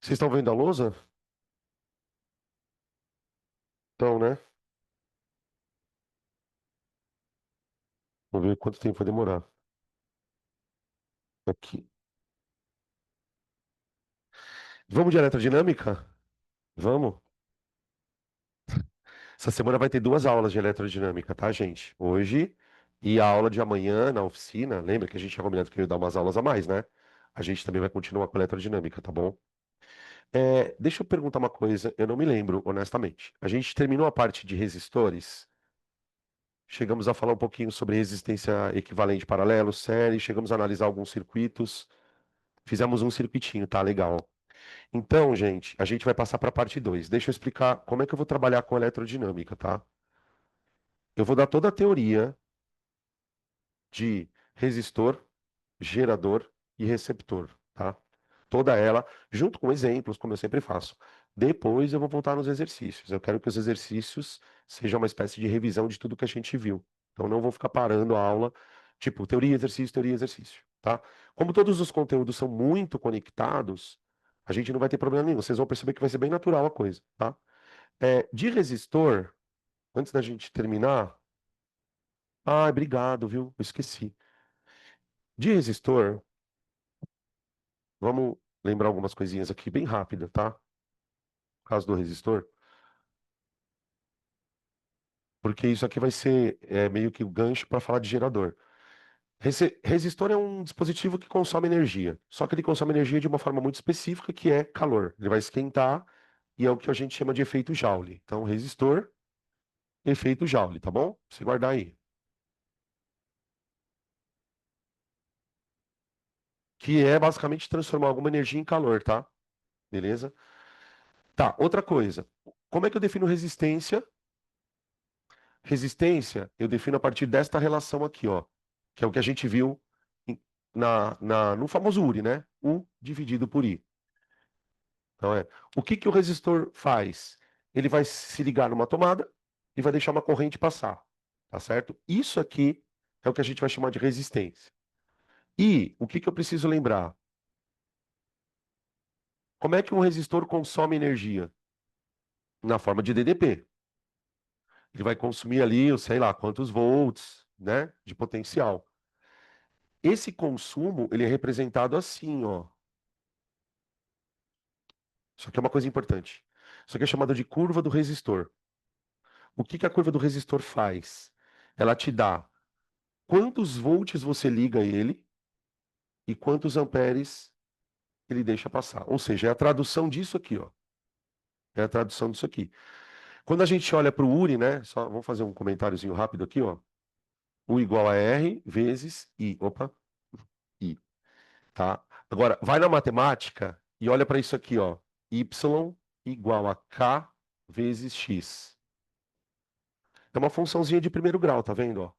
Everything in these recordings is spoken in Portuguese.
Vocês estão vendo a lousa? Então, né? Vamos ver quanto tempo vai demorar. Aqui. Vamos de eletrodinâmica? Vamos. Essa semana vai ter duas aulas de eletrodinâmica, tá, gente? Hoje e a aula de amanhã na oficina. Lembra que a gente tinha combinado que eu ia dar umas aulas a mais, né? A gente também vai continuar com a eletrodinâmica, tá bom? Deixa eu perguntar uma coisa, eu não me lembro, honestamente. A gente terminou a parte de resistores, chegamos a falar um pouquinho sobre resistência equivalente paralelo, série, chegamos a analisar alguns circuitos, fizemos um circuitinho, tá? Legal. Então, gente, a gente vai passar para a parte 2. Deixa eu explicar como é que eu vou trabalhar com eletrodinâmica, tá? Eu vou dar toda a teoria de resistor, gerador e receptor, tá? Toda ela, junto com exemplos, como eu sempre faço. Depois eu vou voltar nos exercícios. Eu quero que os exercícios sejam uma espécie de revisão de tudo que a gente viu. Então não vou ficar parando a aula, tipo, teoria, exercício, tá? Como todos os conteúdos são muito conectados, a gente não vai ter problema nenhum. Vocês vão perceber que vai ser bem natural a coisa, tá? De resistor, antes da gente terminar. Ah, obrigado, viu? Eu esqueci. De resistor, vamos lembrar algumas coisinhas aqui bem rápida, tá? No caso do resistor, porque isso aqui vai ser meio que o gancho para falar de gerador. Resistor é um dispositivo que consome energia, só que ele consome energia de uma forma muito específica, que é calor. Ele vai esquentar e é o que a gente chama de efeito Joule. Então, resistor, efeito Joule, tá bom? Você guardar aí. Que é basicamente transformar alguma energia em calor, tá? Beleza? Tá, outra coisa. Como é que eu defino resistência? Resistência, eu defino a partir desta relação aqui, ó, que é o que a gente viu em- no famoso URI, né? U dividido por I. Então o que que o resistor faz? Ele vai se ligar numa tomada e vai deixar uma corrente passar, tá certo? Isso aqui é o que a gente vai chamar de resistência. E o que que eu preciso lembrar? Como é que um resistor consome energia? Na forma de DDP. Ele vai consumir ali, eu sei lá, quantos volts, né, de potencial. Esse consumo, ele é representado assim, ó. Isso aqui é uma coisa importante. Isso aqui é chamado de curva do resistor. O que que a curva do resistor faz? Ela te dá quantos volts você liga ele e quantos amperes ele deixa passar. Ou seja, é a tradução disso aqui, ó. É a tradução disso aqui. Quando a gente olha para o URI, né? Só vamos fazer um comentáriozinho rápido aqui, ó. U igual a R vezes I. Opa, I, tá? Agora, vai na matemática e olha para isso aqui, ó. Y igual a K vezes X. É uma funçãozinha de primeiro grau, tá vendo, ó?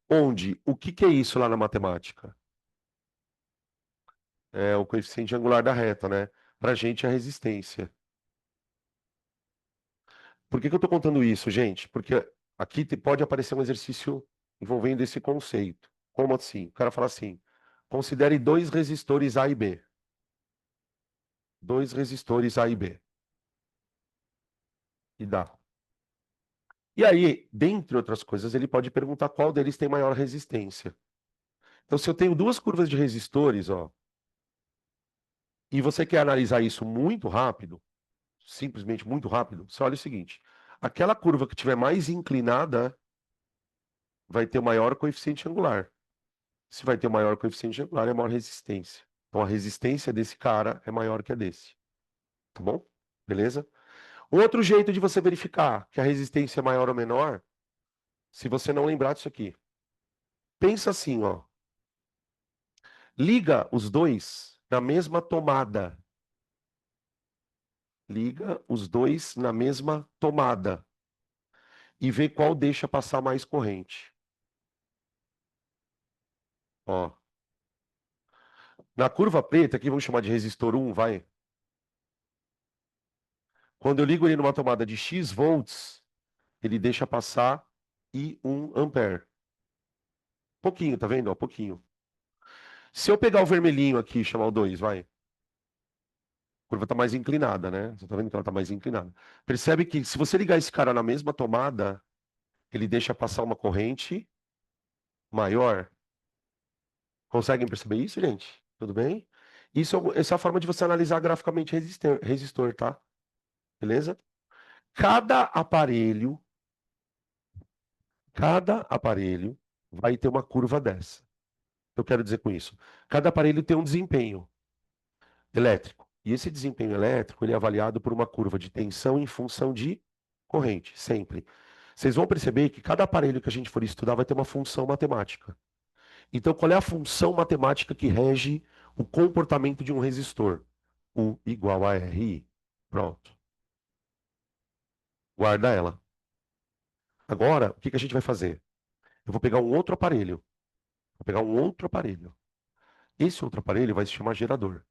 Onde, o que que é isso lá na matemática? É o coeficiente angular da reta, né? Pra gente é a resistência. Por que que eu tô contando isso, gente? Porque aqui pode aparecer um exercício envolvendo esse conceito. Como assim? O cara fala assim: considere dois resistores A e B. Dois resistores A e B. E dá. E aí, dentre outras coisas, ele pode perguntar qual deles tem maior resistência. Então, se eu tenho duas curvas de resistores, ó, e você quer analisar isso muito rápido, simplesmente muito rápido, você olha o seguinte: aquela curva que tiver mais inclinada vai ter o maior coeficiente angular. Se vai ter o maior coeficiente angular, é maior resistência. Então a resistência desse cara é maior que a desse. Tá bom? Beleza? Outro jeito de você verificar que a resistência é maior ou menor, se você não lembrar disso aqui. Pensa assim, ó. Liga os dois na mesma tomada. Liga os dois na mesma tomada. E vê qual deixa passar mais corrente. Ó. Na curva preta, aqui vamos chamar de resistor 1, vai. Quando eu ligo ele numa tomada de X volts, ele deixa passar I 1 ampere. Pouquinho, tá vendo? Ó, pouquinho. Se eu pegar o vermelhinho aqui e chamar o 2, vai. curva está mais inclinada, né? Você está vendo que ela está mais inclinada. Percebe que se você ligar esse cara na mesma tomada, ele deixa passar uma corrente maior. Conseguem perceber isso, gente? Tudo bem? Essa é a forma de você analisar graficamente resistor, tá? Beleza? Cada aparelho, cada aparelho vai ter uma curva dessa. Eu quero dizer com isso. Cada aparelho tem um desempenho elétrico. E esse desempenho elétrico, ele é avaliado por uma curva de tensão em função de corrente, sempre. Vocês vão perceber que cada aparelho que a gente for estudar vai ter uma função matemática. Então, qual é a função matemática que rege o comportamento de um resistor? U igual a RI. Pronto. Guarda ela. Agora, o que que a gente vai fazer? Eu vou pegar um outro aparelho. Vou pegar um outro aparelho. Esse outro aparelho vai se chamar gerador,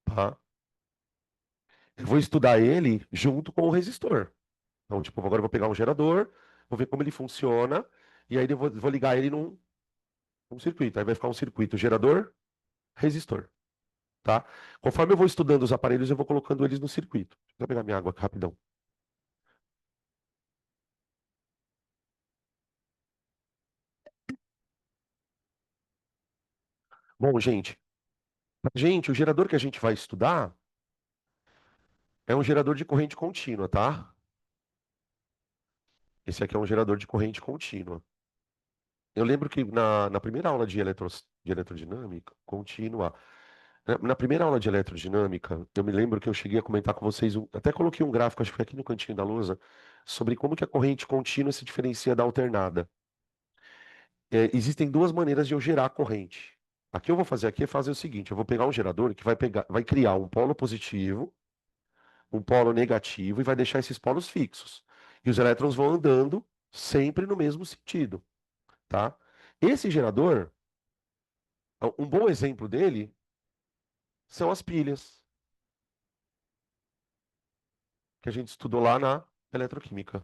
tá? Eu vou estudar ele junto com o resistor. Então, tipo, agora eu vou pegar um gerador, vou ver como ele funciona, e aí eu vou ligar ele num circuito. Aí vai ficar um circuito gerador, resistor, tá? Conforme eu vou estudando os aparelhos, eu vou colocando eles no circuito. Deixa eu pegar minha água aqui rapidão. Bom, gente, o gerador que a gente vai estudar é um gerador de corrente contínua, tá? Esse aqui é um gerador de corrente contínua. Eu lembro que na primeira aula de eletrodinâmica contínua, na primeira aula de eletrodinâmica, eu me lembro que eu cheguei a comentar com vocês, até coloquei um gráfico, acho que foi aqui no cantinho da lousa, sobre como que a corrente contínua se diferencia da alternada. Existem duas maneiras de eu gerar corrente. Aqui eu vou fazer aqui é fazer o seguinte, eu vou pegar um gerador que vai criar um polo positivo, um polo negativo e vai deixar esses polos fixos. E os elétrons vão andando sempre no mesmo sentido, tá? Esse gerador, um bom exemplo dele são as pilhas, que a gente estudou lá na eletroquímica,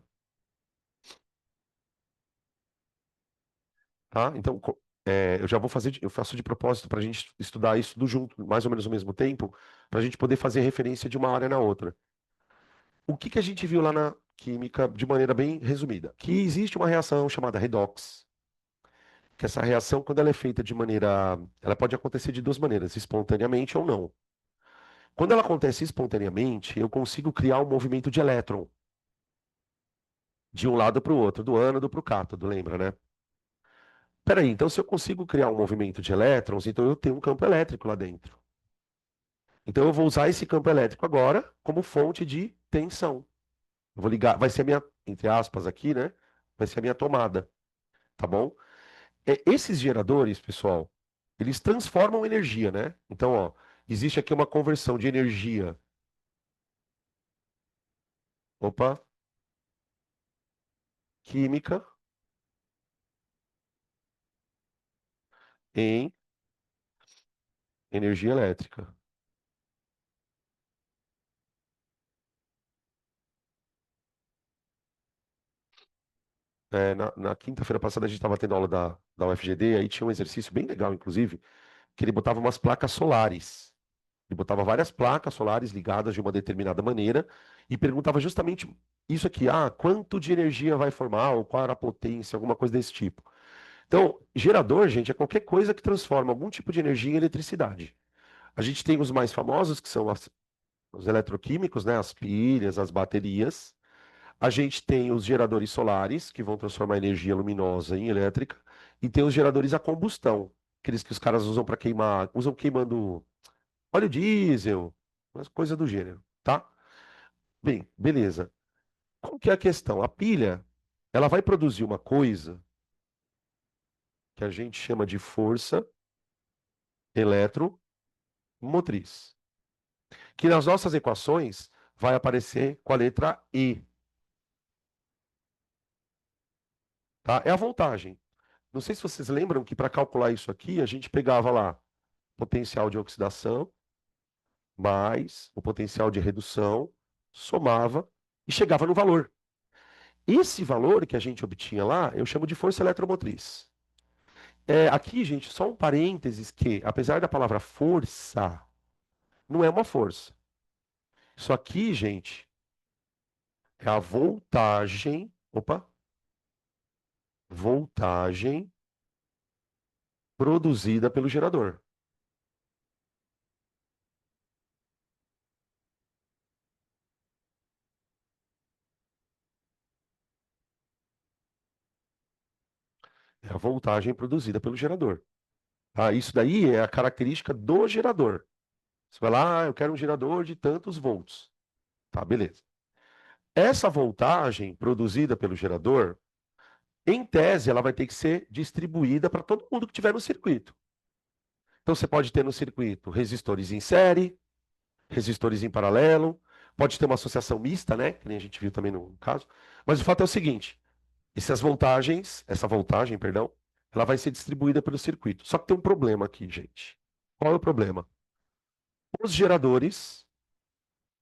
tá? Então, eu já vou fazer, eu faço de propósito para a gente estudar isso tudo junto, mais ou menos ao mesmo tempo, para a gente poder fazer referência de uma área na outra. O que que a gente viu lá na química de maneira bem resumida? Que existe uma reação chamada redox, que essa reação, quando ela é feita de maneira, ela pode acontecer de duas maneiras, espontaneamente ou não. Quando ela acontece espontaneamente, eu consigo criar um movimento de elétron de um lado para o outro, do ânodo para o cátodo, lembra, né? Peraí, então se eu consigo criar um movimento de elétrons, então eu tenho um campo elétrico lá dentro. Então eu vou usar esse campo elétrico agora como fonte de tensão. Eu vou ligar, vai ser a minha, entre aspas aqui, né? Vai ser a minha tomada, tá bom? Esses geradores, pessoal, eles transformam energia, né? Então, ó, existe aqui uma conversão de energia, opa, química em energia elétrica. Na quinta-feira passada a gente estava tendo aula da UFGD, aí tinha um exercício bem legal, inclusive, que ele botava umas placas solares. Ele botava várias placas solares ligadas de uma determinada maneira e perguntava justamente isso aqui, quanto de energia vai formar, ou qual era a potência, alguma coisa desse tipo. Então, gerador, gente, é qualquer coisa que transforma algum tipo de energia em eletricidade. A gente tem os mais famosos, que são os eletroquímicos, né, as pilhas, as baterias. A gente tem os geradores solares, que vão transformar energia luminosa em elétrica, e tem os geradores a combustão, aqueles que os caras usam para queimar, usam queimando óleo diesel, umas coisas do gênero, tá? Bem, beleza. Qual que é a questão? A pilha, ela vai produzir uma coisa que a gente chama de força eletromotriz, que nas nossas equações vai aparecer com a letra E, tá? É a voltagem. Não sei se vocês lembram que para calcular isso aqui, a gente pegava lá potencial de oxidação mais o potencial de redução, somava e chegava no valor. Esse valor que a gente obtinha lá, eu chamo de força eletromotriz. Aqui, gente, só um parênteses que, apesar da palavra força, não é uma força. Isso aqui, gente, é a voltagem, opa, voltagem produzida pelo gerador. É a voltagem produzida pelo gerador. Tá? Isso daí é a característica do gerador. Você vai lá, eu quero um gerador de tantos volts. Tá, beleza. Essa voltagem produzida pelo gerador, em tese, ela vai ter que ser distribuída para todo mundo que tiver no circuito. Então você pode ter no circuito resistores em série, resistores em paralelo, pode ter uma associação mista, né? Que nem a gente viu também no caso. Mas o fato é o seguinte: essa voltagem, perdão, ela vai ser distribuída pelo circuito. Só que tem um problema aqui, gente. Qual é o problema? Os geradores,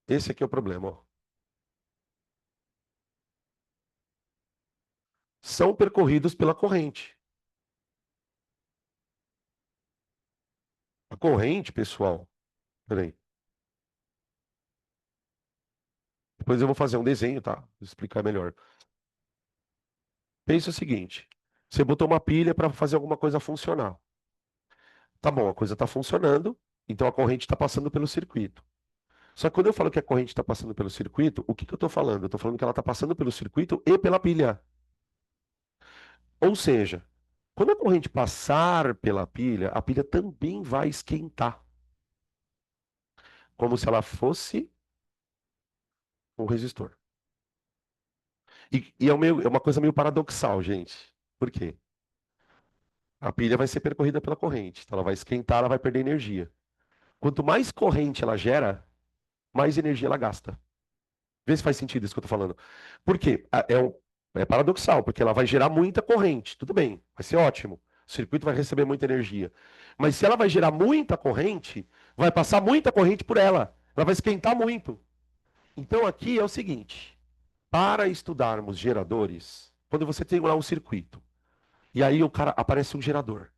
esse aqui é o problema, ó, são percorridos pela corrente. A corrente, pessoal, peraí, depois eu vou fazer um desenho, tá? Vou explicar melhor. Pensa o seguinte: você botou uma pilha para fazer alguma coisa funcionar. Tá bom, a coisa está funcionando, então a corrente está passando pelo circuito. Só que quando eu falo que a corrente está passando pelo circuito, o que que eu estou falando? Eu estou falando que ela está passando pelo circuito e pela pilha. Ou seja, quando a corrente passar pela pilha, a pilha também vai esquentar, como se ela fosse um resistor. E é uma coisa meio paradoxal, gente. Por quê? A pilha vai ser percorrida pela corrente, então ela vai esquentar, ela vai perder energia. Quanto mais corrente ela gera, mais energia ela gasta. Vê se faz sentido isso que eu estou falando. Por quê? É paradoxal, porque ela vai gerar muita corrente. Tudo bem, vai ser ótimo. O circuito vai receber muita energia. Mas se ela vai gerar muita corrente, vai passar muita corrente por ela. Ela vai esquentar muito. Então aqui é o seguinte: para estudarmos geradores, quando você tem lá um circuito, e aí o cara aparece um gerador.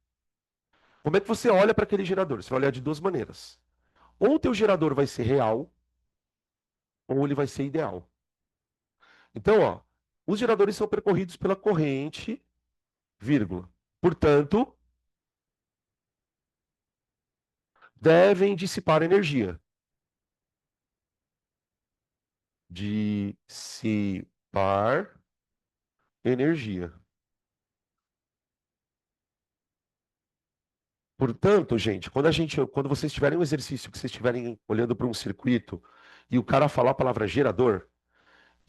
Como é que você olha para aquele gerador? Você vai olhar de duas maneiras. Ou o teu gerador vai ser real, ou ele vai ser ideal. Então, ó, os geradores são percorridos pela corrente, vírgula. Portanto, devem dissipar energia. Dissipar energia. Portanto, gente, quando vocês tiverem um exercício que vocês estiverem olhando para um circuito e o cara falar a palavra gerador,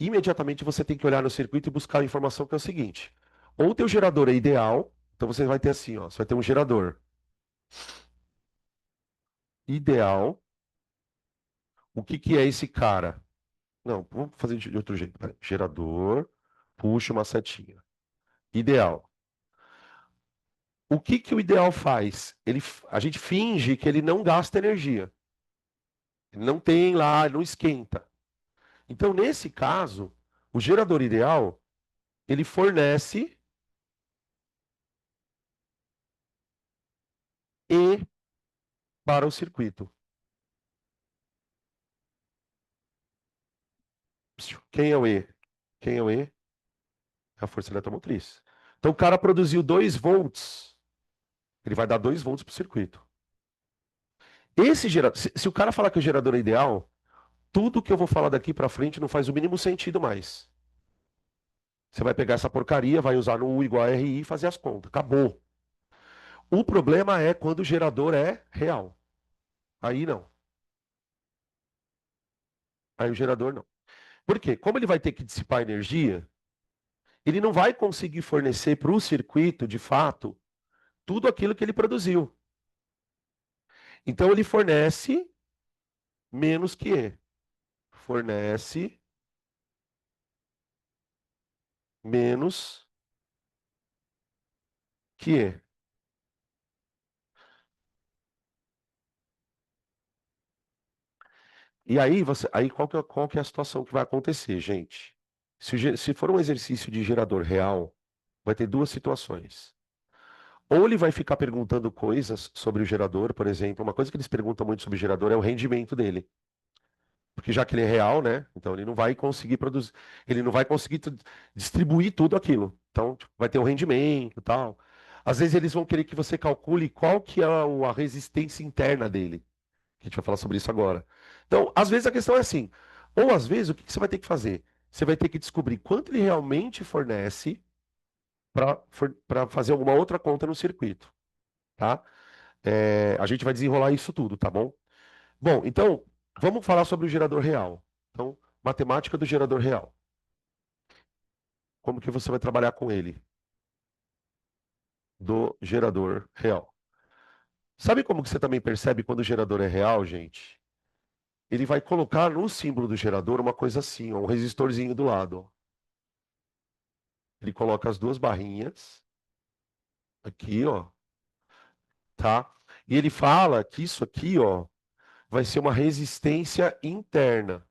imediatamente você tem que olhar no circuito e buscar a informação que é o seguinte: ou o teu gerador é ideal, então você vai ter assim, ó, você vai ter um gerador ideal. O que que é esse cara? Não, vamos fazer de outro jeito. Peraí. Gerador, puxa uma setinha. Ideal. O que que o ideal faz? A gente finge que ele não gasta energia. Ele não tem lá, ele não esquenta. Então, nesse caso, o gerador ideal, ele fornece E para o circuito. Quem é o E? Quem é o E? É a força eletromotriz. Então, o cara produziu 2 volts, ele vai dar 2 volts para o circuito. Esse gerador, se o cara falar que o gerador é ideal, tudo que eu vou falar daqui para frente não faz o mínimo sentido mais. Você vai pegar essa porcaria, vai usar no U igual a RI e fazer as contas. Acabou. O problema é quando o gerador é real. Aí não. Aí o gerador não. Por quê? Como ele vai ter que dissipar energia, ele não vai conseguir fornecer para o circuito, de fato, tudo aquilo que ele produziu. Então ele fornece menos que E. Fornece menos que E. E aí, qual que é a situação que vai acontecer, gente? Se for um exercício de gerador real, vai ter duas situações. Ou ele vai ficar perguntando coisas sobre o gerador, por exemplo. Uma coisa que eles perguntam muito sobre o gerador é o rendimento dele. Porque já que ele é real, né? Então ele não vai conseguir produzir, ele não vai conseguir distribuir tudo aquilo. Então, tipo, vai ter o rendimento e tal. Às vezes eles vão querer que você calcule qual que é a resistência interna dele. Que a gente vai falar sobre isso agora. Então, às vezes a questão é assim, ou às vezes o que que você vai ter que fazer? Você vai ter que descobrir quanto ele realmente fornece para fazer alguma outra conta no circuito, tá? A gente vai desenrolar isso tudo, tá bom? Bom, então, vamos falar sobre o gerador real. Então, matemática do gerador real. Como que você vai trabalhar com ele? Do gerador real. Sabe como que você também percebe quando o gerador é real, gente? Ele vai colocar no símbolo do gerador uma coisa assim, ó, um resistorzinho do lado. Ó. Ele coloca as duas barrinhas aqui, ó, tá? E ele fala que isso aqui, ó, vai ser uma resistência interna,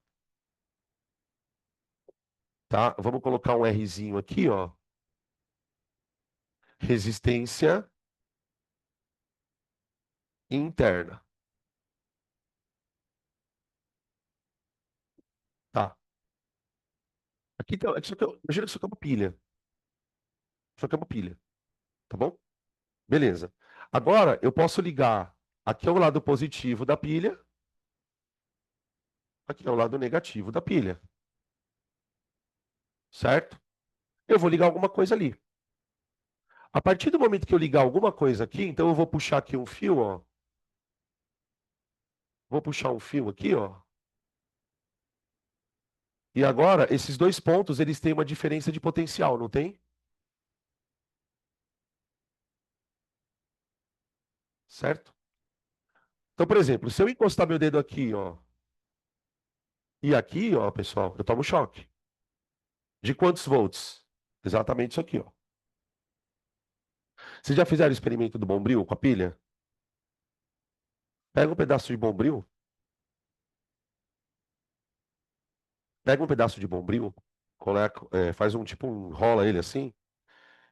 tá? Vamos colocar um Rzinho aqui, ó. Resistência interna, tá? Aqui tem, imagina que isso aqui é uma pilha. Isso aqui é uma pilha, tá bom? Beleza. Agora, eu posso ligar aqui é o lado positivo da pilha, aqui é o lado negativo da pilha, certo? Eu vou ligar alguma coisa ali. A partir do momento que eu ligar alguma coisa aqui, então eu vou puxar aqui um fio, ó. Vou puxar um fio aqui, ó. E agora, esses dois pontos, eles têm uma diferença de potencial, não tem? Certo? Então, por exemplo, se eu encostar meu dedo aqui, ó, e aqui, ó, pessoal, eu tomo choque. De quantos volts? Exatamente isso aqui, ó. Vocês já fizeram o experimento do Bombril com a pilha? Pega um pedaço de Bombril, pega um pedaço de Bombril, coloca, faz um tipo, enrola ele assim,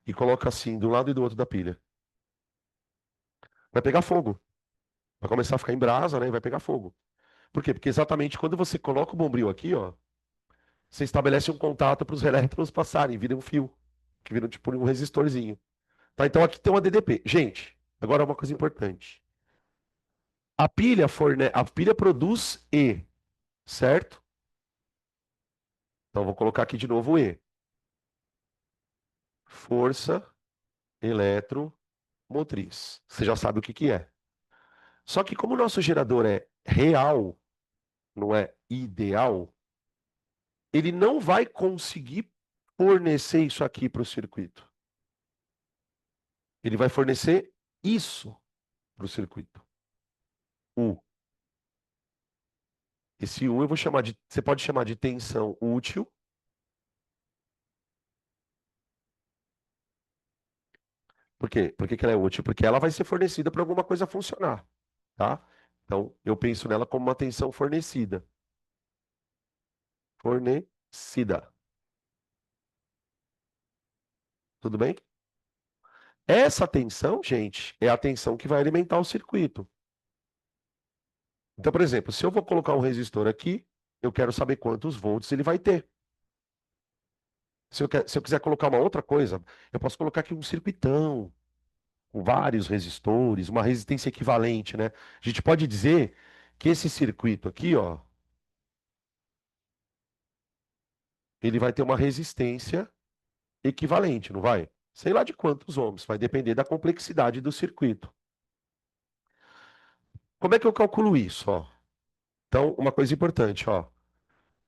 e coloca assim, de um lado e do outro da pilha. Vai pegar fogo. Vai começar a ficar em brasa, né? E vai pegar fogo. Por quê? Porque exatamente quando você coloca o Bombril aqui, ó, você estabelece um contato para os elétrons passarem, vira um fio, que vira tipo um resistorzinho. Tá? Então aqui tem uma DDP. Gente, agora uma coisa importante. A pilha produz E, certo? Então vou colocar aqui de novo E. Força eletromotriz. Você já sabe o que que é. Só que como o nosso gerador é real, não é ideal, ele não vai conseguir fornecer isso aqui para o circuito. Ele vai fornecer isso para o circuito. U. Esse U eu vou chamar de. Você pode chamar de tensão útil. Por quê? Por que que ela é útil? Porque ela vai ser fornecida para alguma coisa funcionar, tá? Então, eu penso nela como uma tensão fornecida. Fornecida. Tudo bem? Essa tensão, gente, é a tensão que vai alimentar o circuito. Então, por exemplo, se eu vou colocar um resistor aqui, eu quero saber quantos volts ele vai ter. Se eu quiser colocar uma outra coisa, eu posso colocar aqui um circuitão, com vários resistores, uma resistência equivalente, né? A gente pode dizer que esse circuito aqui, ó, ele vai ter uma resistência equivalente, não vai? Sei lá de quantos ohms, vai depender da complexidade do circuito. Como é que eu calculo isso, ó? Então, uma coisa importante, ó.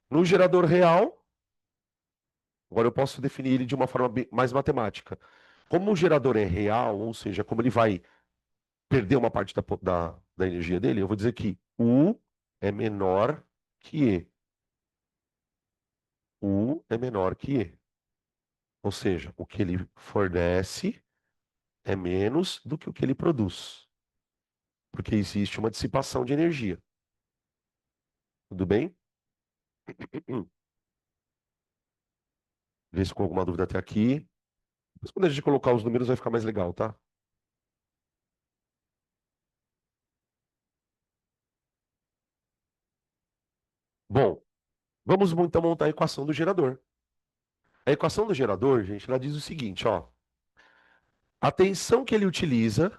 No gerador real, agora eu posso definir ele de uma forma mais matemática. Como o gerador é real, ou seja, como ele vai perder uma parte da energia dele, eu vou dizer que U é menor que E. U é menor que E. Ou seja, o que ele fornece é menos do que o que ele produz. Porque existe uma dissipação de energia. Tudo bem? Vê se com alguma dúvida até aqui. Mas quando a gente colocar os números vai ficar mais legal, tá? Bom, vamos então montar a equação do gerador. A equação do gerador, gente, ela diz o seguinte, ó. A tensão que ele utiliza,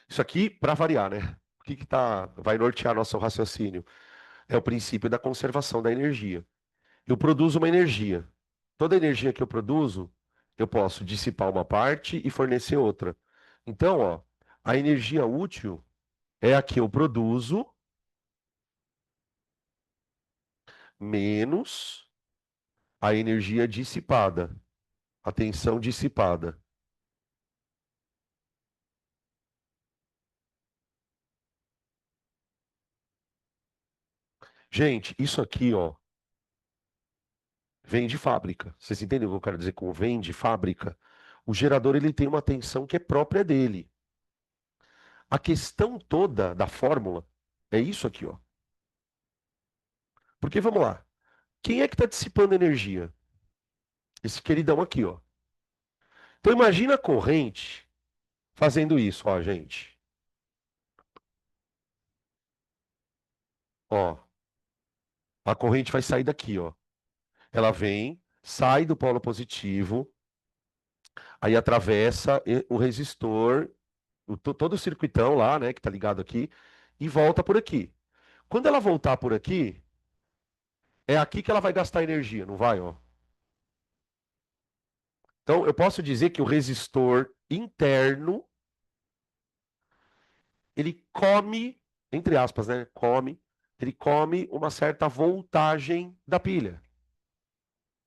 isso aqui para variar, né? O que que vai nortear nosso raciocínio? É o princípio da conservação da energia. Eu produzo uma energia. Toda energia que eu produzo, eu posso dissipar uma parte e fornecer outra. Então, ó, a energia útil é a que eu produzo menos a energia dissipada, a tensão dissipada. Gente, isso aqui, ó, vem de fábrica. Vocês entendem o que eu quero dizer com vem de fábrica? O gerador ele tem uma tensão que é própria dele. A questão toda da fórmula é isso aqui, ó. Porque vamos lá, quem é que está dissipando energia? Esse queridão aqui, ó. Então imagina a corrente fazendo isso, ó, gente. Ó, a corrente vai sair daqui, ó. Ela vem, sai do polo positivo, aí atravessa o resistor, todo o circuitão lá, né, que tá ligado aqui, e volta por aqui. Quando ela voltar por aqui, é aqui que ela vai gastar energia, não vai, ó? Então eu posso dizer que o resistor interno, ele come, entre aspas, né, ele come uma certa voltagem da pilha.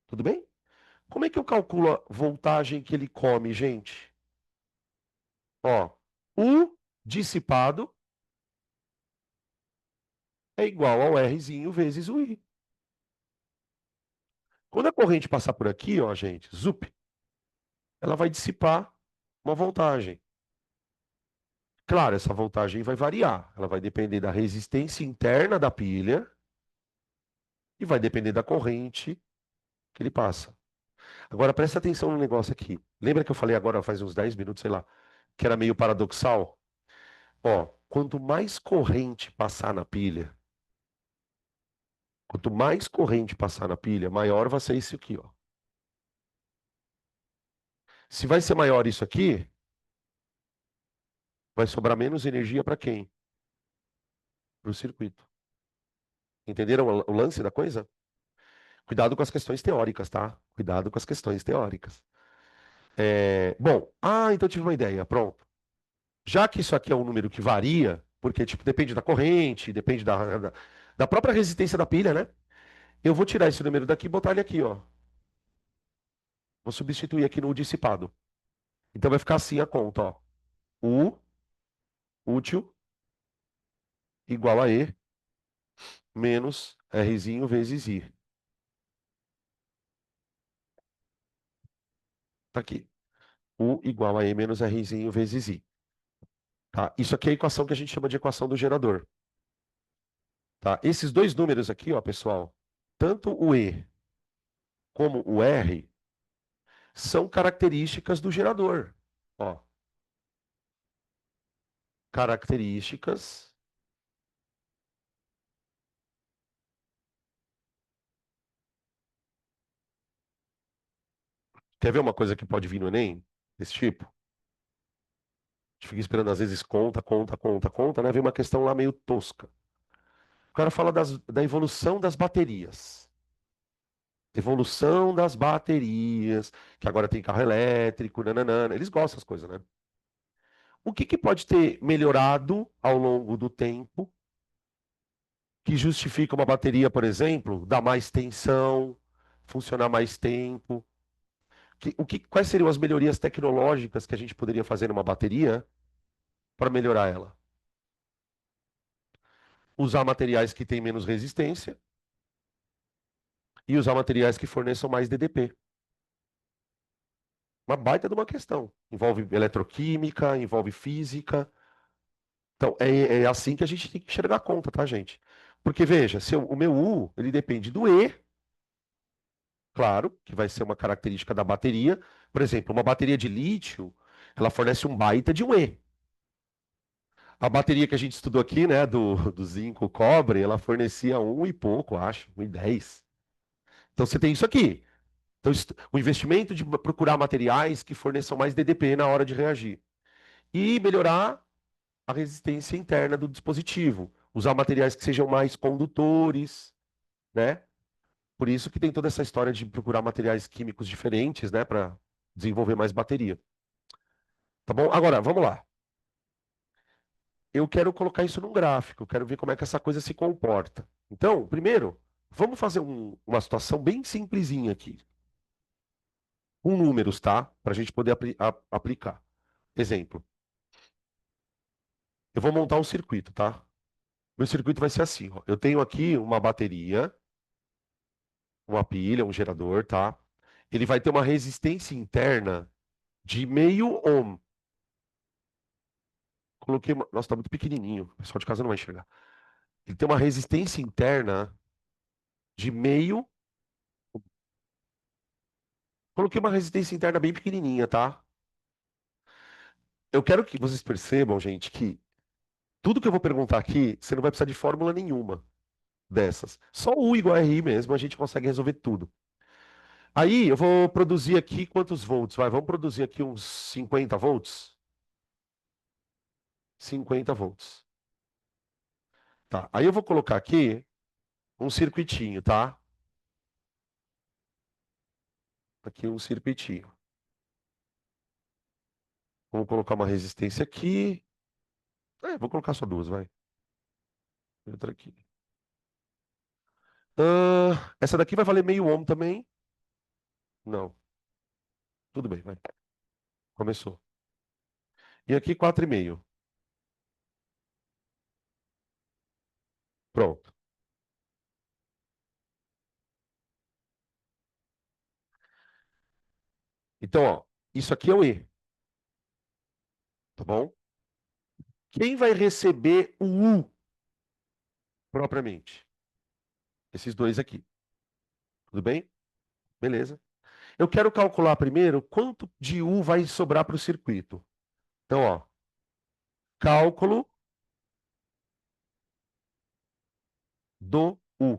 Tudo bem? Como é que eu calculo a voltagem que ele come, gente? Ó, o dissipado é igual ao Rzinho vezes o I. Quando a corrente passar por aqui, ó, gente, zup, ela vai dissipar uma voltagem. Claro, essa voltagem vai variar. Ela vai depender da resistência interna da pilha e vai depender da corrente que ele passa. Agora, presta atenção no negócio aqui. Lembra que eu falei agora, faz uns 10 minutos, sei lá, que era meio paradoxal? Ó, quanto mais corrente passar na pilha, quanto mais corrente passar na pilha, maior vai ser isso aqui, ó. Se vai ser maior isso aqui, vai sobrar menos energia para quem? Para o circuito. Entenderam o lance da coisa? Cuidado com as questões teóricas, tá? Cuidado com as questões teóricas. Bom, então eu tive uma ideia, pronto. Já que isso aqui é um número que varia, porque tipo, depende da corrente, depende da própria resistência da pilha, né? Eu vou tirar esse número daqui e botar ele aqui, ó. Vou substituir aqui no dissipado. Então vai ficar assim a conta, ó. U útil igual a E menos Rzinho vezes I. Tá aqui. U igual a E menos Rzinho vezes I. Tá? Isso aqui é a equação que a gente chama de equação do gerador. Tá? Esses dois números aqui, ó, pessoal, tanto o E como o R, são características do gerador. Ó, características. Quer ver uma coisa que pode vir no Enem? Desse tipo? A gente fica esperando, às vezes, conta, né? Vem uma questão lá meio tosca. O cara fala da evolução das baterias. Evolução das baterias, que agora tem carro elétrico, nananana. Eles gostam das coisas, né? O que que pode ter melhorado ao longo do tempo que justifica uma bateria, por exemplo, dar mais tensão, funcionar mais tempo? Quais seriam as melhorias tecnológicas que a gente poderia fazer numa bateria para melhorar ela? Usar materiais que têm menos resistência e usar materiais que forneçam mais DDP. Uma baita de uma questão. Envolve eletroquímica, envolve física. Então, é assim que a gente tem que enxergar a conta, tá, gente? Porque, veja, se o meu U, ele depende do E, claro, que vai ser uma característica da bateria. Por exemplo, uma bateria de lítio, ela fornece um baita de um E. A bateria que a gente estudou aqui, né, do zinco, cobre, ela fornecia um e pouco, acho, 1,10. Então você tem isso aqui. Então, o investimento de procurar materiais que forneçam mais DDP na hora de reagir. E melhorar a resistência interna do dispositivo. Usar materiais que sejam mais condutores, né? Por isso que tem toda essa história de procurar materiais químicos diferentes, né, para desenvolver mais bateria. Tá bom? Agora, vamos lá. Eu quero colocar isso num gráfico, eu quero ver como é que essa coisa se comporta. Então, primeiro, vamos fazer uma situação bem simplesinha aqui, com números, tá? Para a gente poder aplicar. Exemplo, eu vou montar um circuito, tá? Meu circuito vai ser assim, ó. Eu tenho aqui uma bateria, uma pilha, um gerador, tá? Ele vai ter uma resistência interna de meio ohm. Coloquei uma... Nossa, tá muito pequenininho. O pessoal de casa não vai enxergar. Ele tem uma resistência interna de meio. Coloquei uma resistência interna bem pequenininha, tá? Eu quero que vocês percebam, gente, que tudo que eu vou perguntar aqui, você não vai precisar de fórmula nenhuma dessas. Só U igual a RI mesmo, a gente consegue resolver tudo. Aí eu vou produzir aqui quantos volts? Vai, vamos produzir aqui uns 50 volts? 50 volts. Tá. Aí eu vou colocar aqui um circuitinho, tá? Aqui um circuitinho. Vamos colocar uma resistência aqui. Vou colocar só duas, vai. Outra aqui. Essa daqui vai valer meio ohm também? Não. Tudo bem, vai. Começou. E aqui 4,5. Pronto. Então, ó, isso aqui é o E, tá bom? Quem vai receber o U propriamente? Esses dois aqui. Tudo bem? Beleza. Eu quero calcular primeiro quanto de U vai sobrar para o circuito. Então, ó, cálculo do U.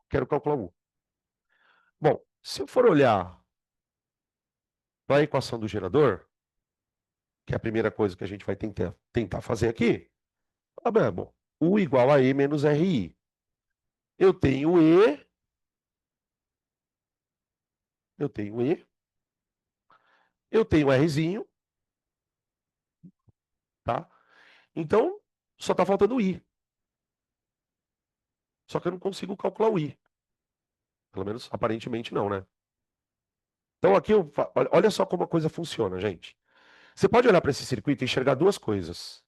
Quero calcular o U. Bom, se eu for olhar para a equação do gerador, que é a primeira coisa que a gente vai tentar fazer aqui, bom, U igual a E menos RI. Eu tenho E, eu tenho E, eu tenho Rzinho, tá? Então, só está faltando o I. Só que eu não consigo calcular o I. Pelo menos, aparentemente, não, né? Então, aqui, olha só como a coisa funciona, gente. Você pode olhar para esse circuito e enxergar duas coisas.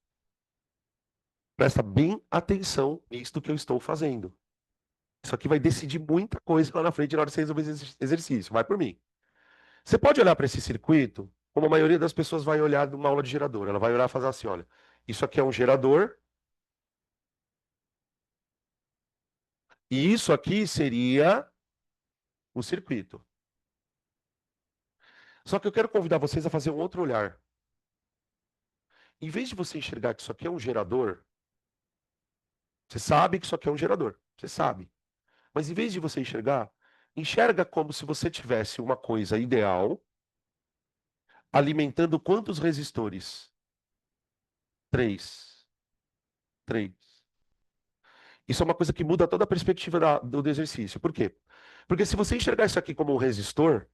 Presta bem atenção nisso que eu estou fazendo. Isso aqui vai decidir muita coisa lá na frente na hora de você resolver esse exercício. Vai por mim. Você pode olhar para esse circuito, como a maioria das pessoas vai olhar numa aula de gerador. Ela vai olhar e fazer assim, olha, isso aqui é um gerador, e isso aqui seria o circuito. Só que eu quero convidar vocês a fazer um outro olhar. Em vez de você enxergar que isso aqui é um gerador, você sabe que isso aqui é um gerador. Você sabe. Mas em vez de você enxergar, enxerga como se você tivesse uma coisa ideal alimentando quantos resistores? Três. Três. Isso é uma coisa que muda toda a perspectiva do exercício. Por quê? Porque se você enxergar isso aqui como um resistor,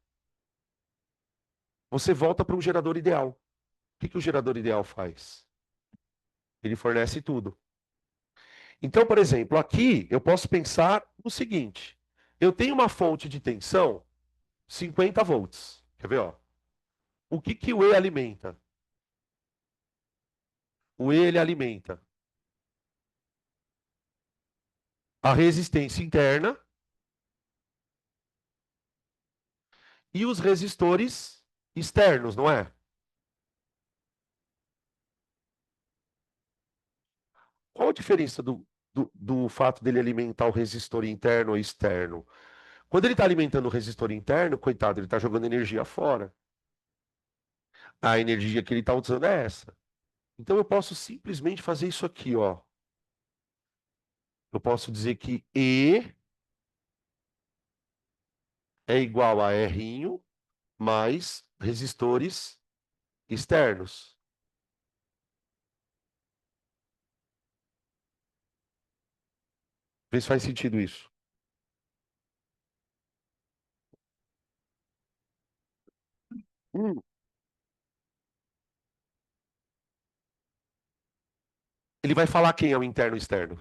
você volta para um gerador ideal. O que que o gerador ideal faz? Ele fornece tudo. Então, por exemplo, aqui eu posso pensar no seguinte: eu tenho uma fonte de tensão 50 volts. Quer ver, ó? O que que o E alimenta? O E ele alimenta a resistência interna e os resistores externos, não é? Qual a diferença do fato dele alimentar o resistor interno ou externo? Quando ele está alimentando o resistor interno, coitado, ele está jogando energia fora. A energia que ele está usando é essa. Então eu posso simplesmente fazer isso aqui, ó. Eu posso dizer que E é igual a R mais resistores externos. Vê se faz sentido isso. Hum, Ele vai falar quem é o interno e externo.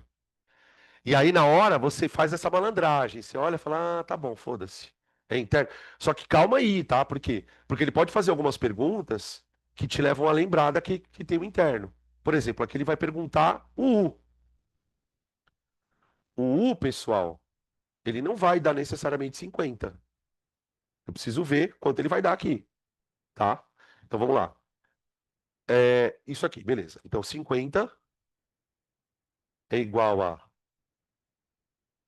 E aí, na hora, você faz essa malandragem. Você olha e fala, ah, tá bom, foda-se. É interno. Só que calma aí, tá? Por quê? Porque ele pode fazer algumas perguntas que te levam a lembrar que tem o interno. Por exemplo, aqui ele vai perguntar o U. O U, pessoal, ele não vai dar necessariamente 50. Eu preciso ver quanto ele vai dar aqui, tá? Então vamos lá. Isso aqui, beleza. Então 50 é igual a.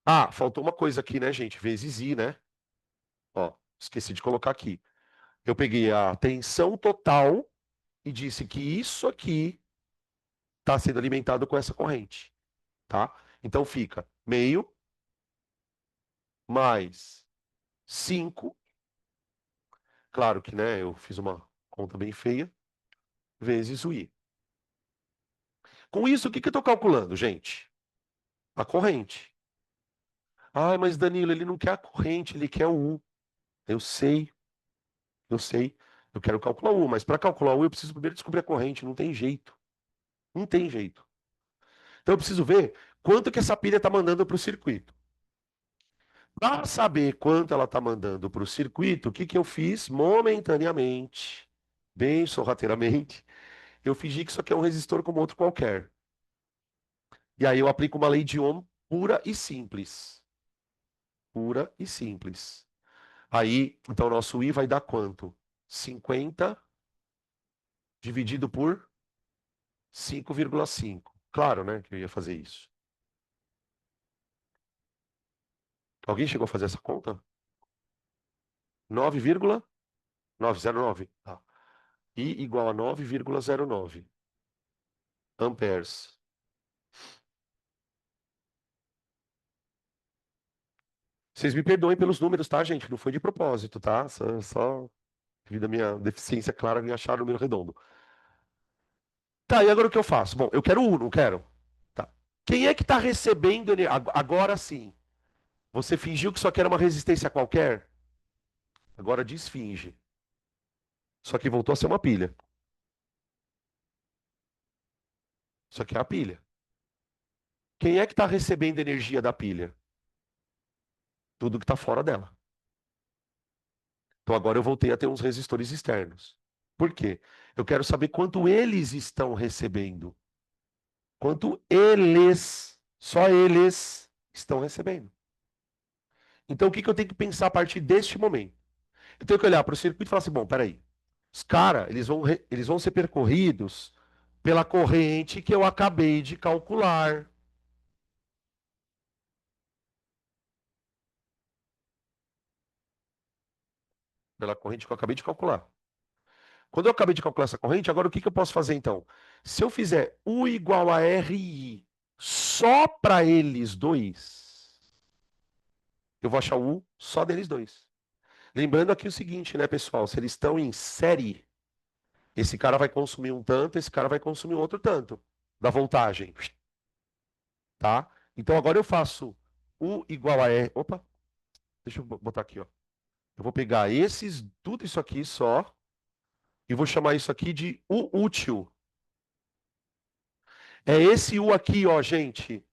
Ah, faltou uma coisa aqui, né, gente? Vezes I, né? Ó, esqueci de colocar aqui. Eu peguei a tensão total e disse que isso aqui está sendo alimentado com essa corrente, tá? Então fica meio mais 5, claro que, né, eu fiz uma conta bem feia, vezes o I. Com isso, o que que eu estou calculando, gente? A corrente. Ai, mas Danilo, ele não quer a corrente, ele quer o U. Eu sei, eu sei. Eu quero calcular o U, mas para calcular o U eu preciso primeiro descobrir a corrente, não tem jeito. Não tem jeito. Então eu preciso ver quanto que essa pilha está mandando para o circuito. Para saber quanto ela está mandando para o circuito, o que que eu fiz momentaneamente, bem sorrateiramente, eu fingi que isso aqui é um resistor como outro qualquer. E aí eu aplico uma lei de Ohm pura e simples. Pura e simples. Aí, então, o nosso I vai dar quanto? 50 dividido por 5,5. Claro, né, que eu ia fazer isso. Alguém chegou a fazer essa conta? 9,909. Tá. I igual a 9,09 amperes. Vocês me perdoem pelos números, tá, gente? Não foi de propósito, tá? Só devido à minha deficiência clara em achar número redondo. Tá, e agora o que eu faço? Bom, eu quero um, não quero? Tá. Quem é que está recebendo agora sim? Você fingiu que isso aqui era uma resistência qualquer? Agora desfinge. Só que voltou a ser uma pilha. Isso aqui é a pilha. Quem é que está recebendo energia da pilha? Tudo que está fora dela. Então agora eu voltei a ter uns resistores externos. Por quê? Eu quero saber quanto eles estão recebendo. Quanto eles, só eles, estão recebendo. Então o que que eu tenho que pensar a partir deste momento? Eu tenho que olhar para o circuito e falar assim: bom, peraí. Os caras, eles vão ser percorridos pela corrente que eu acabei de calcular. Pela corrente que eu acabei de calcular. Quando eu acabei de calcular essa corrente, agora o que que eu posso fazer então? Se eu fizer U igual a RI só para eles dois, eu vou achar o U só deles dois. Lembrando aqui o seguinte, né, pessoal? Se eles estão em série, esse cara vai consumir um tanto, esse cara vai consumir outro tanto da voltagem, tá? Então agora eu faço U igual a R. Opa, deixa eu botar aqui, ó. Eu vou pegar tudo isso aqui só, e vou chamar isso aqui de U útil. É esse U aqui, ó, gente,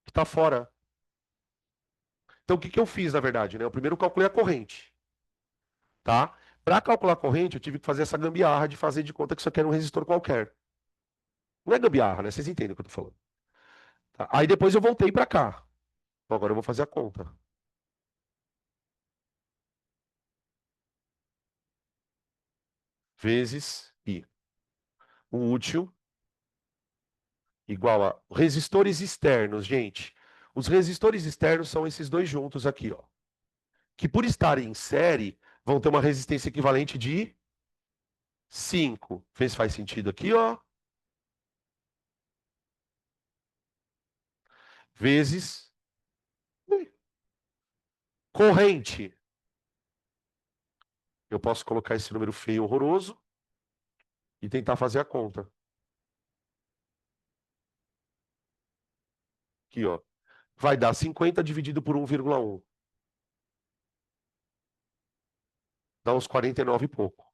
que está fora. Então, o que que eu fiz, na verdade, né? Eu primeiro calculei a corrente, tá? Para calcular a corrente, eu tive que fazer essa gambiarra de fazer de conta que isso aqui era um resistor qualquer. Não é gambiarra, né? Vocês entendem o que eu tô falando. Tá? Aí depois eu voltei para cá. Então, agora eu vou fazer a conta. Vezes I. O útil igual a resistores externos, gente. Os resistores externos são esses dois juntos aqui, ó. Que por estarem em série, vão ter uma resistência equivalente de 5, vê se faz sentido aqui, ó, vezes corrente. Eu posso colocar esse número feio, horroroso, e tentar fazer a conta. Aqui, ó. Vai dar 50 dividido por 1,1. Dá uns 49 e pouco.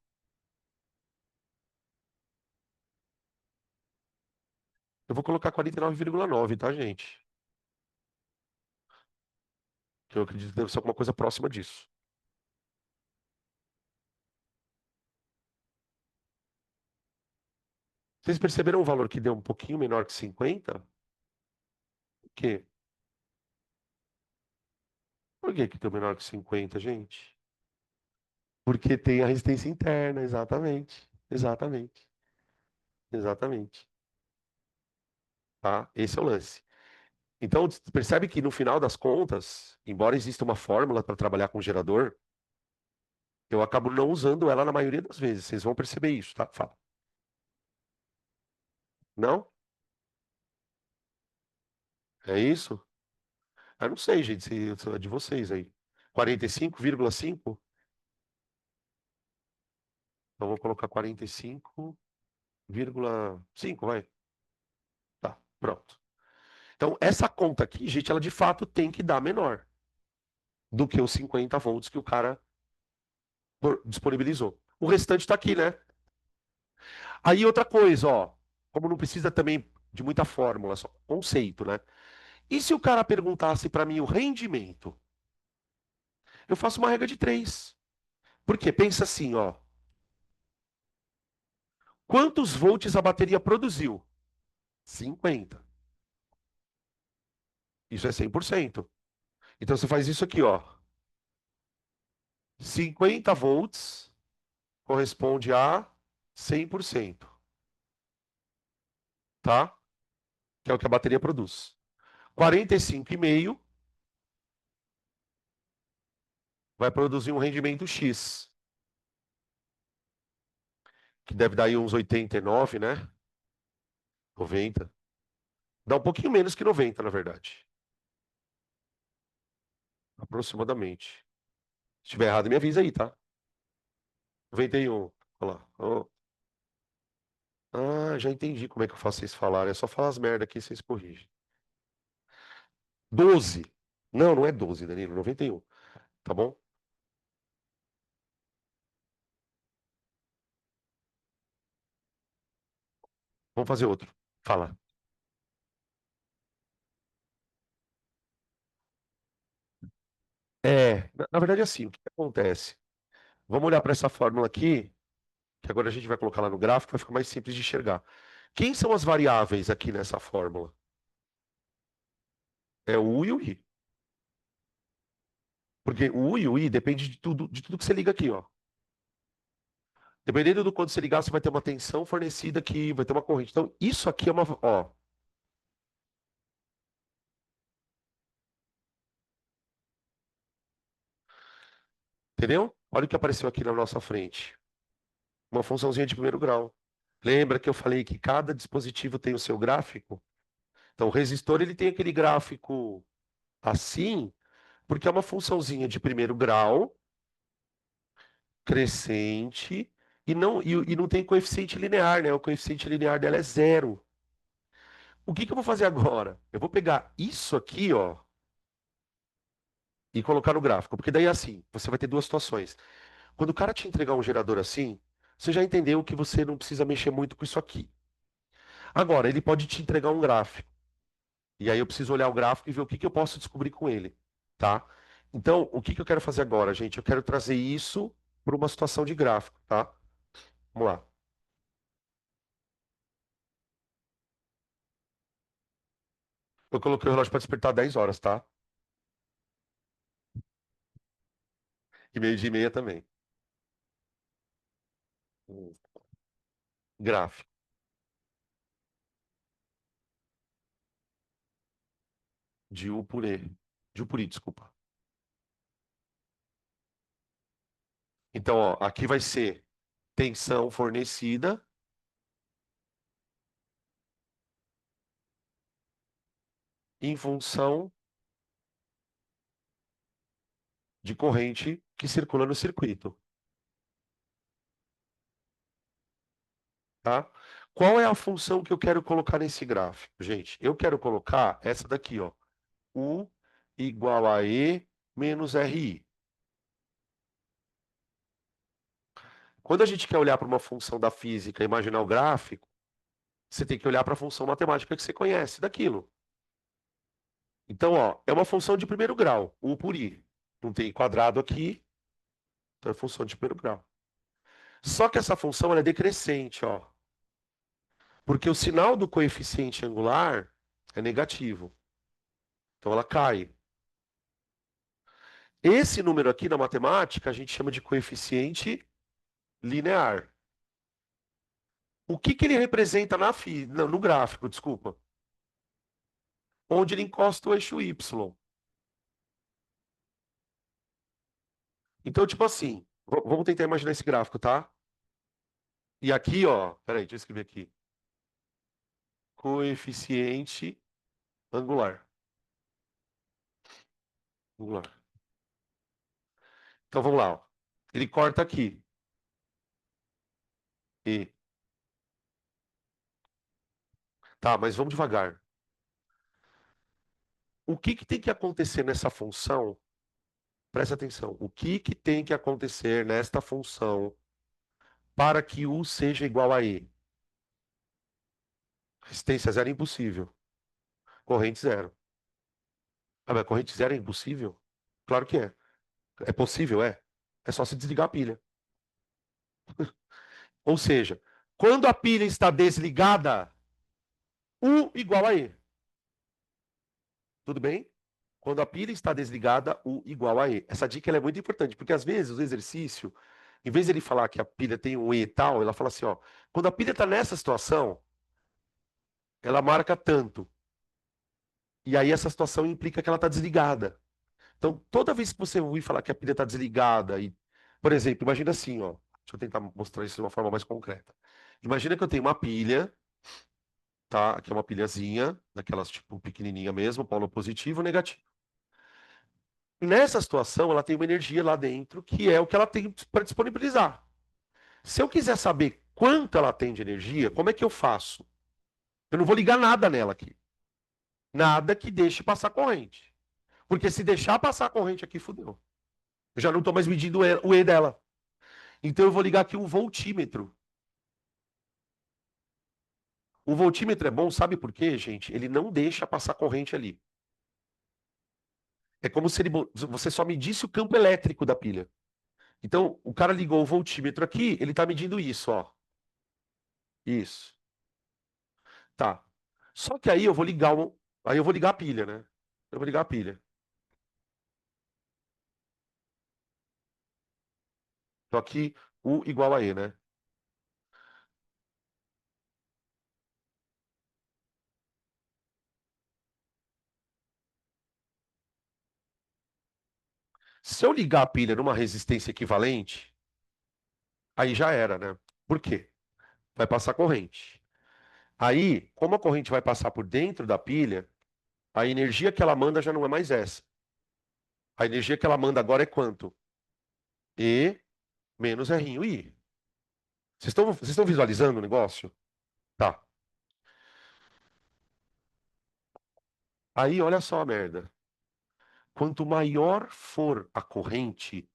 Eu vou colocar 49,9, tá, gente? Que eu acredito que deve ser alguma coisa próxima disso. Vocês perceberam o valor que deu um pouquinho menor que 50? Por quê? Por que que deu menor que 50, gente? Porque tem a resistência interna, exatamente. Exatamente. Exatamente. Tá? Esse é o lance. Então, percebe que no final das contas, embora exista uma fórmula para trabalhar com gerador, eu acabo não usando ela na maioria das vezes. Vocês vão perceber isso, tá? Fala. Não? É isso? Eu não sei, gente, se é de vocês aí. 45,5? Então, vou colocar 45,5, vai. Tá, pronto. Então, essa conta aqui, gente, ela de fato tem que dar menor do que os 50 volts que o cara disponibilizou. O restante está aqui, né? Aí outra coisa, ó, como não precisa também de muita fórmula, só conceito, né? E se o cara perguntasse para mim o rendimento? Eu faço uma regra de 3. Por quê? Pensa assim, ó. Quantos volts a bateria produziu? 50. Isso é 100%. Então você faz isso aqui, ó. 50 volts corresponde a 100%, tá? Que é o que a bateria produz. 45,5 vai produzir um rendimento X, que deve dar aí uns 89, né? 90. Dá um pouquinho menos que 90, na verdade. Aproximadamente. Se estiver errado, me avisa aí, tá? 91. Olha lá. Ó. Ah, já entendi como é que eu faço vocês falarem. É só falar as merda aqui e vocês corrigem. 12. Não, não é 12, Danilo. 91. Tá bom? Vamos fazer outro. Fala. Na verdade, é assim, o que acontece? Vamos olhar para essa fórmula aqui, que agora a gente vai colocar lá no gráfico, vai ficar mais simples de enxergar. Quem são as variáveis aqui nessa fórmula? É o U e o I. Porque o U e o I depende de tudo que você liga aqui, ó. Dependendo do quanto você ligar, você vai ter uma tensão fornecida aqui, vai ter uma corrente. Então, isso aqui é uma, ó, entendeu? Olha o que apareceu aqui na nossa frente. Uma funçãozinha de primeiro grau. Lembra que eu falei que cada dispositivo tem o seu gráfico? Então, o resistor ele tem aquele gráfico assim, porque é uma funçãozinha de primeiro grau, crescente, e não tem coeficiente linear, né? O coeficiente linear dela é zero. O que que eu vou fazer agora? Eu vou pegar isso aqui, ó, e colocar no gráfico, porque daí é assim, você vai ter duas situações. Quando o cara te entregar um gerador assim, você já entendeu que você não precisa mexer muito com isso aqui. Agora, ele pode te entregar um gráfico. E aí eu preciso olhar o gráfico e ver o que que eu posso descobrir com ele, tá? Então, o que que eu quero fazer agora, gente? Eu quero trazer isso para uma situação de gráfico, tá? Vamos lá. Eu coloquei o relógio para despertar 10 horas, tá? E meio-dia e meia também. Hum. Gráfico de U por E. De U por I, desculpa. Então, ó, aqui vai ser tensão fornecida em função de corrente que circula no circuito, tá? Qual é a função que eu quero colocar nesse gráfico, gente? Eu quero colocar essa daqui, ó. U igual a E menos RI. Quando a gente quer olhar para uma função da física e imaginar o gráfico, você tem que olhar para a função matemática que você conhece daquilo. Então, ó, é uma função de primeiro grau, U por I. Não tem quadrado aqui, então é função de primeiro grau. Só que essa função ela é decrescente, ó. Porque o sinal do coeficiente angular é negativo. Então ela cai. Esse número aqui na matemática a gente chama de coeficiente linear. O que que ele representa no gráfico, desculpa? Onde ele encosta o eixo Y. Então, tipo assim, vamos tentar imaginar esse gráfico, tá? E aqui, ó, peraí, deixa eu escrever aqui. Coeficiente angular. Angular. Então vamos lá, ó. Ele corta aqui. E. Tá, mas vamos devagar. O que que tem que acontecer nessa função? Presta atenção. O que que tem que acontecer nesta função para que U seja igual a E? Resistência zero é impossível. Corrente zero. Ah, mas corrente zero é impossível? Claro que é. É possível, é. É só se desligar a pilha. Ou seja, quando a pilha está desligada, U igual a E. Tudo bem? Quando a pilha está desligada, U igual a E. Essa dica ela é muito importante, porque às vezes o exercício, em vez de ele falar que a pilha tem um E e tal, ela fala assim, ó, quando a pilha está nessa situação, ela marca tanto. E aí essa situação implica que ela está desligada. Então, toda vez que você ouvir falar que a pilha está desligada, e, por exemplo, imagina assim, ó, deixa eu tentar mostrar isso de uma forma mais concreta. Imagina que eu tenho uma pilha, tá? Aqui é uma pilhazinha, daquelas tipo pequenininha mesmo, polo positivo, negativo. Nessa situação, ela tem uma energia lá dentro, que é o que ela tem para disponibilizar. Se eu quiser saber quanto ela tem de energia, como é que eu faço? Eu não vou ligar nada nela aqui. Nada que deixe passar corrente. Porque se deixar passar a corrente aqui, fudeu. Eu já não estou mais medindo o E dela. Então eu vou ligar aqui um voltímetro. O voltímetro é bom, sabe por quê, gente? Ele não deixa passar corrente ali. É como se você só medisse o campo elétrico da pilha. Então, o cara ligou o voltímetro aqui, ele está medindo isso, ó. Isso. Tá. Só que aí eu vou ligar aí eu vou ligar a pilha, né? Eu vou ligar a pilha. Então aqui U igual a E, né? Se eu ligar a pilha numa resistência equivalente, aí já era, né? Por quê? Vai passar corrente. Aí, como a corrente vai passar por dentro da pilha, a energia que ela manda já não é mais essa. A energia que ela manda agora é quanto? E menos R'I. Vocês estão visualizando o negócio? Tá. Aí, olha só a merda. Quanto maior for a corrente,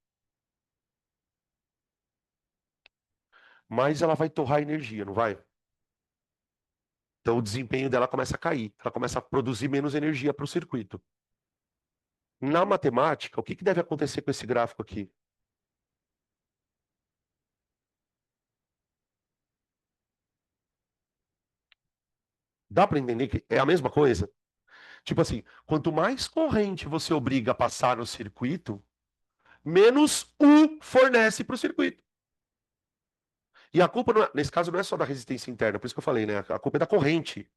mais ela vai torrar energia, não vai? Então o desempenho dela começa a cair. Ela começa a produzir menos energia para o circuito. Na matemática, o que que deve acontecer com esse gráfico aqui? Dá para entender que é a mesma coisa? Tipo assim, quanto mais corrente você obriga a passar no circuito, menos U fornece para o circuito. E a culpa, nesse caso, não é só da resistência interna, por isso que eu falei, né? A culpa é da corrente.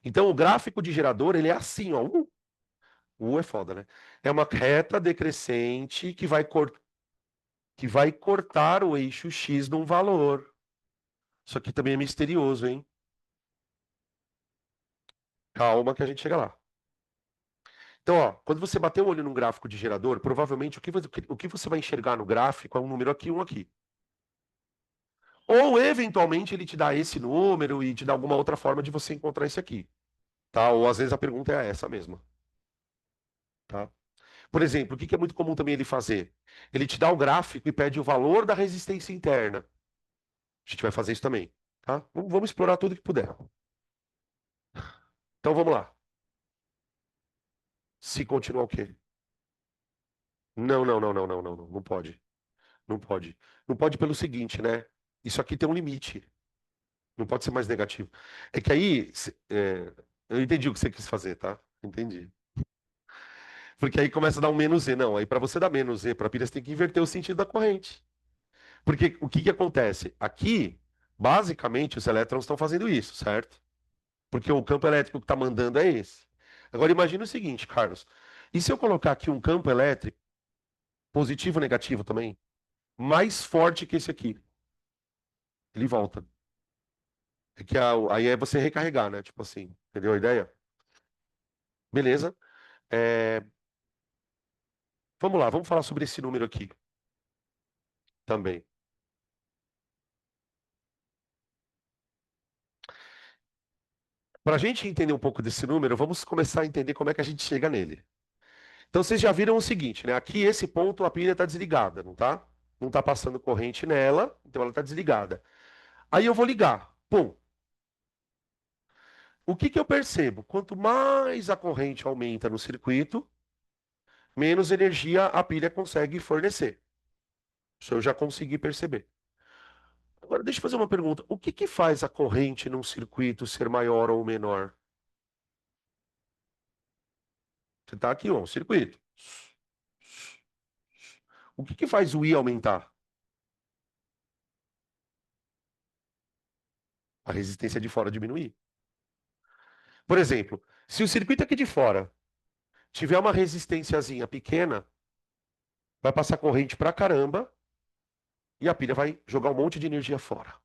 Então, o gráfico de gerador, ele é assim, ó. U é foda, né? É uma reta decrescente que vai cortar. que vai cortar o eixo X num valor. Isso aqui também é misterioso, hein? Calma que a gente chega lá. Então, ó, quando você bater o olho num gráfico de gerador, provavelmente o que você vai enxergar no gráfico é um número aqui e um aqui. Ou, eventualmente, ele te dá esse número e te dá alguma outra forma de você encontrar esse aqui, tá? Ou, às vezes, a pergunta é essa mesma, tá? Por exemplo, o que é muito comum também ele fazer? Ele te dá o gráfico e pede o valor da resistência interna. A gente vai fazer isso também, tá? Vamos explorar tudo que puder. Então, vamos lá. Se continuar o quê? Não, não, não, não, não, não, não, não pode. Não pode. Não pode pelo seguinte, né? Isso aqui tem um limite. Não pode ser mais negativo. É que aí, eu entendi o que você quis fazer, tá? Entendi. Porque aí começa a dar um menos Z. Não, aí para você dar menos Z para a pilha, você tem que inverter o sentido da corrente. Porque o que que acontece? Aqui, basicamente, os elétrons estão fazendo isso, certo? Porque o campo elétrico que está mandando é esse. Agora imagine o seguinte, Carlos. E se eu colocar aqui um campo elétrico, positivo ou negativo também, mais forte que esse aqui? Ele volta. É que aí é você recarregar, né? Tipo assim, entendeu a ideia? Beleza. É, vamos lá, vamos falar sobre esse número aqui também. Para a gente entender um pouco desse número, vamos começar a entender como é que a gente chega nele. Então vocês já viram o seguinte, né? Aqui esse ponto a pilha está desligada, não tá? Não está passando corrente nela, então ela está desligada. Aí eu vou ligar. Pum. O que que eu percebo? Quanto mais a corrente aumenta no circuito, menos energia a pilha consegue fornecer. Isso eu já consegui perceber. Agora deixa eu fazer uma pergunta. O que que faz a corrente num circuito ser maior ou menor? Você está aqui, ó, um circuito. O que que faz o I aumentar? A resistência de fora diminuir. Por exemplo, se o circuito aqui de fora tiver uma resistênciazinha pequena, vai passar corrente pra caramba e a pilha vai jogar um monte de energia fora.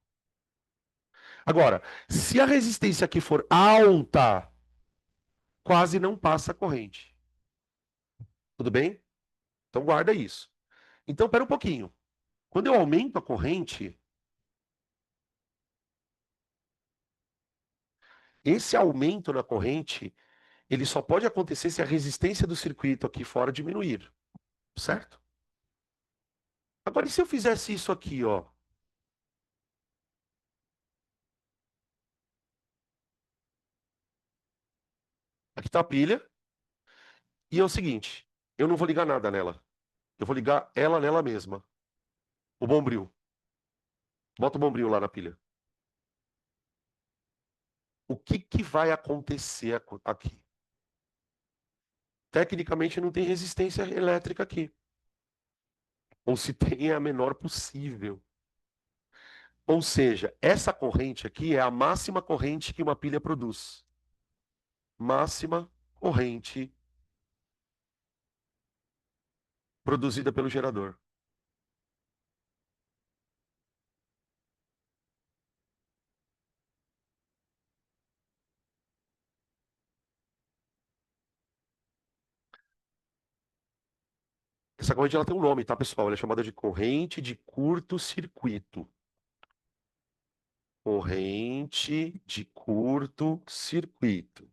Agora, se a resistência aqui for alta, quase não passa corrente. Tudo bem? Então guarda isso. Então, pera um pouquinho. Quando eu aumento a corrente, esse aumento na corrente, ele só pode acontecer se a resistência do circuito aqui fora diminuir, certo? Agora, e se eu fizesse isso aqui, ó? Aqui está a pilha, e é o seguinte, eu não vou ligar nada nela. Eu vou ligar ela nela mesma. O bombril. Bota o bombril lá na pilha. O que que vai acontecer aqui? Tecnicamente não tem resistência elétrica aqui. Ou se tem, é a menor possível. Ou seja, essa corrente aqui é a máxima corrente que uma pilha produz. Máxima corrente produzida pelo gerador. Essa corrente ela tem um nome, tá, pessoal? Ela é chamada de corrente de curto-circuito. Corrente de curto-circuito.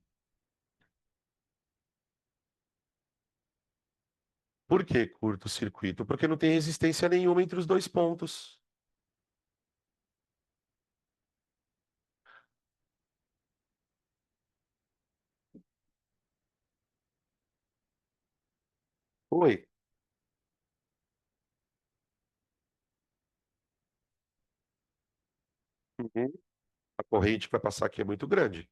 Por que curto-circuito? Porque não tem resistência nenhuma entre os dois pontos. Oi. Uhum. A corrente que vai passar aqui é muito grande,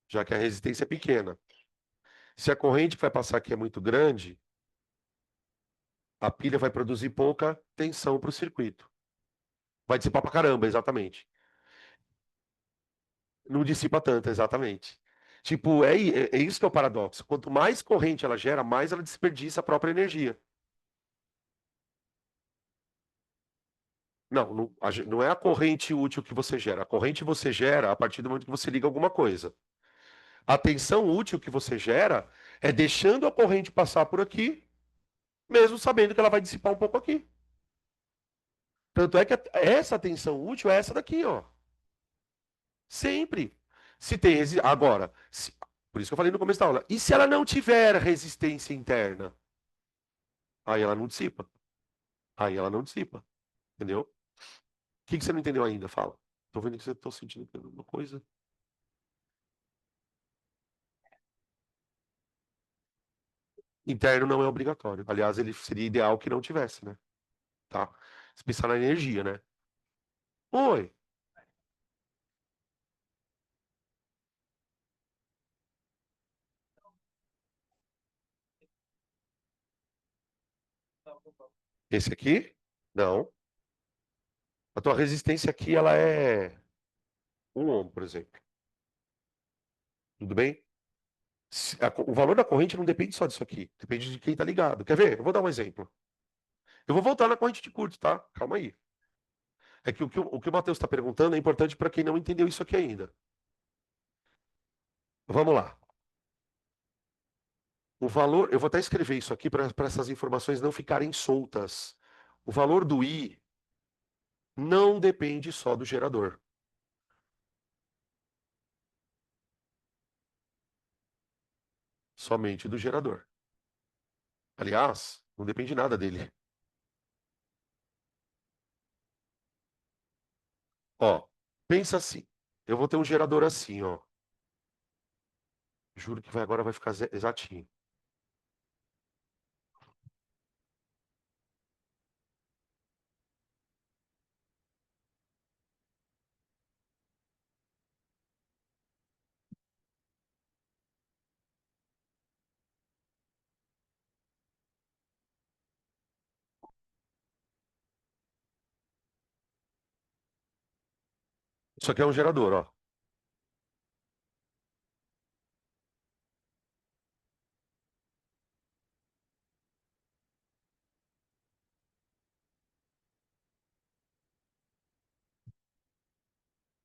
já que a resistência é pequena. Se a corrente que vai passar aqui é muito grande, a pilha vai produzir pouca tensão para o circuito. Vai dissipar pra caramba, exatamente. Não dissipa tanto, exatamente. Tipo, é isso que é o paradoxo. Quanto mais corrente ela gera, mais ela desperdiça a própria energia. Não, não, não é a corrente útil que você gera. A corrente você gera a partir do momento que você liga alguma coisa. A tensão útil que você gera é deixando a corrente passar por aqui, mesmo sabendo que ela vai dissipar um pouco aqui. Tanto é que essa tensão útil é essa daqui, ó. Sempre. Se tem agora, por isso que eu falei no começo da aula. E se ela não tiver resistência interna? Aí ela não dissipa. Aí ela não dissipa. Entendeu? O que você não entendeu ainda? Fala. Tô vendo que você tá sentindo alguma coisa. Interno não é obrigatório. Aliás, ele seria ideal que não tivesse, né? Tá? Se pensar na energia, né? Oi. Esse aqui? Não. A tua resistência aqui, ela é 1 ohm, por exemplo. Tudo bem? O valor da corrente não depende só disso aqui. Depende de quem tá ligado. Quer ver? Eu vou dar um exemplo. Eu vou voltar na corrente de curto, tá? Calma aí. É que o que o Matheus está perguntando é importante para quem não entendeu isso aqui ainda. Vamos lá. O valor, eu vou até escrever isso aqui para essas informações não ficarem soltas. O valor do I não depende só do gerador, somente do gerador. Aliás, não depende nada dele. Ó, pensa assim. Eu vou ter um gerador assim, ó. Juro que agora vai ficar exatinho. Isso aqui é um gerador, ó. O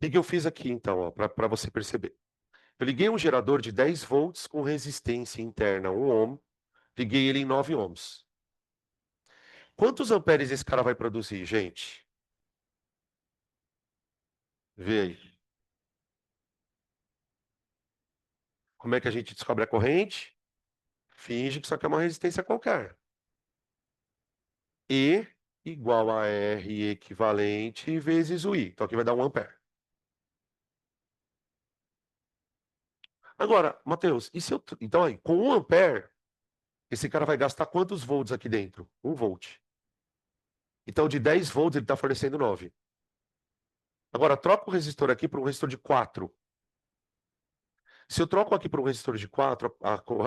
que que eu fiz aqui, então, ó, para você perceber? Eu liguei um gerador de 10 volts com resistência interna 1 ohm, liguei ele em 9 ohms. Quantos amperes esse cara vai produzir, gente? Vê aí. Como é que a gente descobre a corrente? Finge que isso aqui é uma resistência qualquer. E igual a R equivalente vezes o I. Então aqui vai dar 1 ampere. Agora, Matheus, e se eu. Então aí, com 1 ampere, esse cara vai gastar quantos volts aqui dentro? 1 volt. Então de 10 volts ele está fornecendo 9. Agora, troca o resistor aqui para um resistor de 4. Se eu troco aqui para um resistor de 4,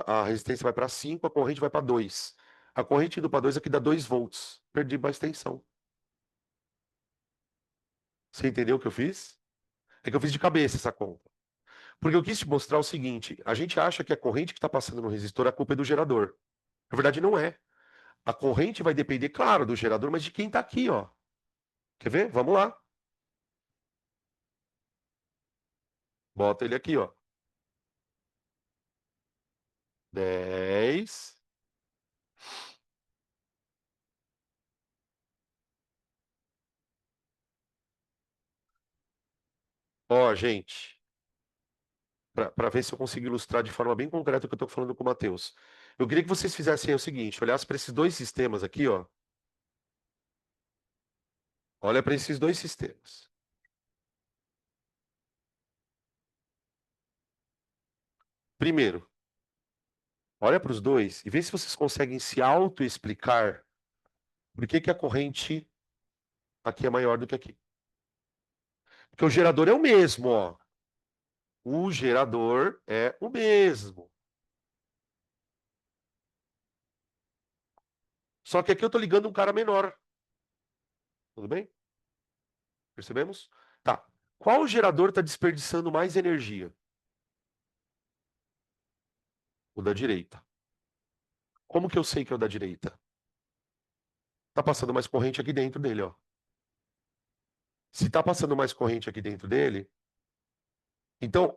a resistência vai para 5, a corrente vai para 2. A corrente indo para 2 aqui dá 2 volts. Perdi mais tensão. Você entendeu o que eu fiz? É que eu fiz de cabeça essa conta. Porque eu quis te mostrar o seguinte: a gente acha que a corrente que está passando no resistor, a culpa é do gerador. Na verdade, não é. A corrente vai depender, claro, do gerador, mas de quem está aqui, ó. Quer ver? Vamos lá. Bota ele aqui, ó. 10. Ó, gente, para ver se eu consigo ilustrar de forma bem concreta o que eu estou falando com o Matheus. Eu queria que vocês fizessem o seguinte: olhassem para esses dois sistemas aqui, ó. Olha para esses dois sistemas. Primeiro, olha para os dois e vê se vocês conseguem se auto-explicar por que que a corrente aqui é maior do que aqui. Porque o gerador é o mesmo, ó. O gerador é o mesmo. Só que aqui eu estou ligando um cara menor. Tudo bem? Percebemos? Tá. Qual gerador está desperdiçando mais energia? O da direita. Como que eu sei que é o da direita? Tá passando mais corrente aqui dentro dele, ó. Se está passando mais corrente aqui dentro dele, então,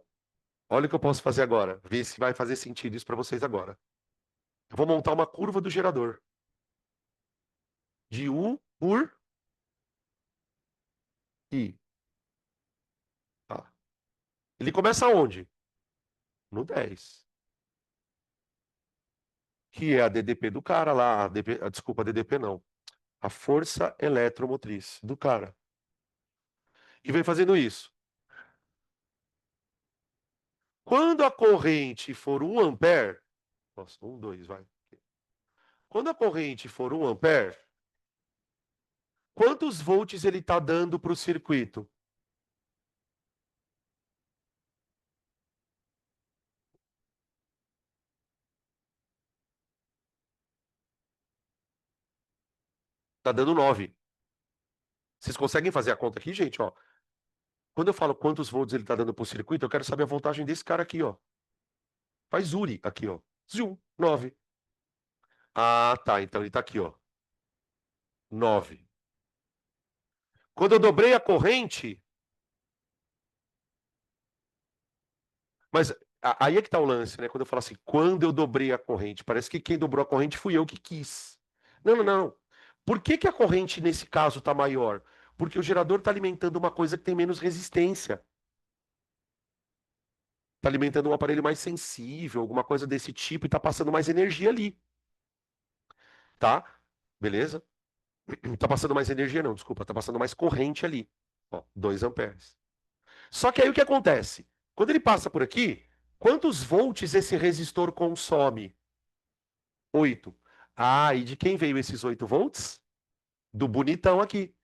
olha o que eu posso fazer agora. Ver se vai fazer sentido isso para vocês agora. Eu vou montar uma curva do gerador. De U por I. Tá. Ele começa onde? No 10. Que é a DDP do cara lá. Desculpa, a DDP não. A força eletromotriz do cara. E vem fazendo isso. Quando a corrente for 1 ampere, nossa, 2, vai. Quando a corrente for 1 ampere, quantos volts ele está dando para o circuito? Está dando 9. Vocês conseguem fazer a conta aqui, gente? Ó, quando eu falo quantos volts ele está dando para o circuito, eu quero saber a voltagem desse cara aqui, ó. Faz URI aqui, ó. Zum, 9. Ah, tá. Então ele está aqui, ó. 9. Quando eu dobrei a corrente, mas aí é que tá o lance, né? Quando eu falo assim, quando eu dobrei a corrente, parece que quem dobrou a corrente fui eu que quis. Não, não, não. Por que que a corrente nesse caso tá maior? Porque o gerador está alimentando uma coisa que tem menos resistência. Está alimentando um aparelho mais sensível, alguma coisa desse tipo, e está passando mais energia ali, tá? Beleza? Está passando mais energia, não, desculpa, está passando mais corrente ali. Ó, 2 amperes. Só que aí o que acontece? Quando ele passa por aqui, quantos volts esse resistor consome? 8. Ah, e de quem veio esses 8 volts? Do bonitão aqui.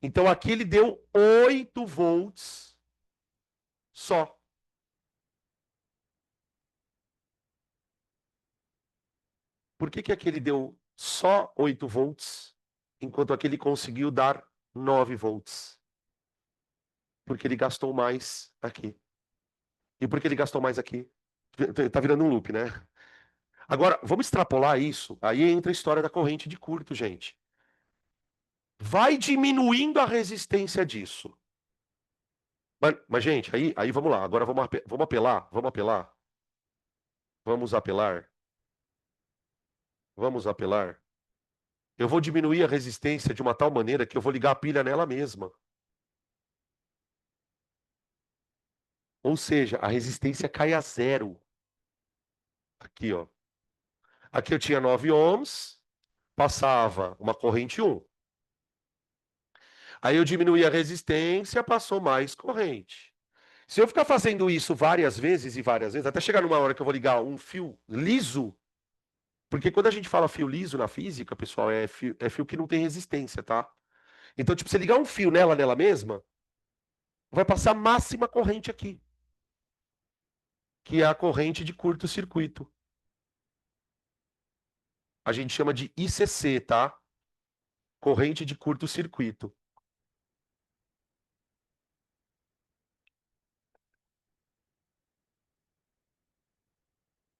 Então aqui ele deu 8 volts só. Por que que aqui ele deu só 8 volts, enquanto aqui ele conseguiu dar 9 volts? Porque ele gastou mais aqui. E por que ele gastou mais aqui? Tá virando um loop, né? Agora, vamos extrapolar isso. Aí entra a história da corrente de curto, gente. Vai diminuindo a resistência disso. Mas, gente, aí vamos lá. Agora vamos apelar, vamos apelar, vamos apelar, vamos apelar. Eu vou diminuir a resistência de uma tal maneira que eu vou ligar a pilha nela mesma. Ou seja, a resistência cai a zero. Aqui, ó. Aqui eu tinha 9 ohms, passava uma corrente 1. Aí eu diminuí a resistência, passou mais corrente. Se eu ficar fazendo isso várias vezes, até chegar numa hora que eu vou ligar um fio liso, porque quando a gente fala fio liso na física, pessoal, é fio que não tem resistência, tá? Então, tipo, você ligar um fio nela mesma, vai passar a máxima corrente aqui, que é a corrente de curto-circuito. A gente chama de ICC, tá? Corrente de curto-circuito.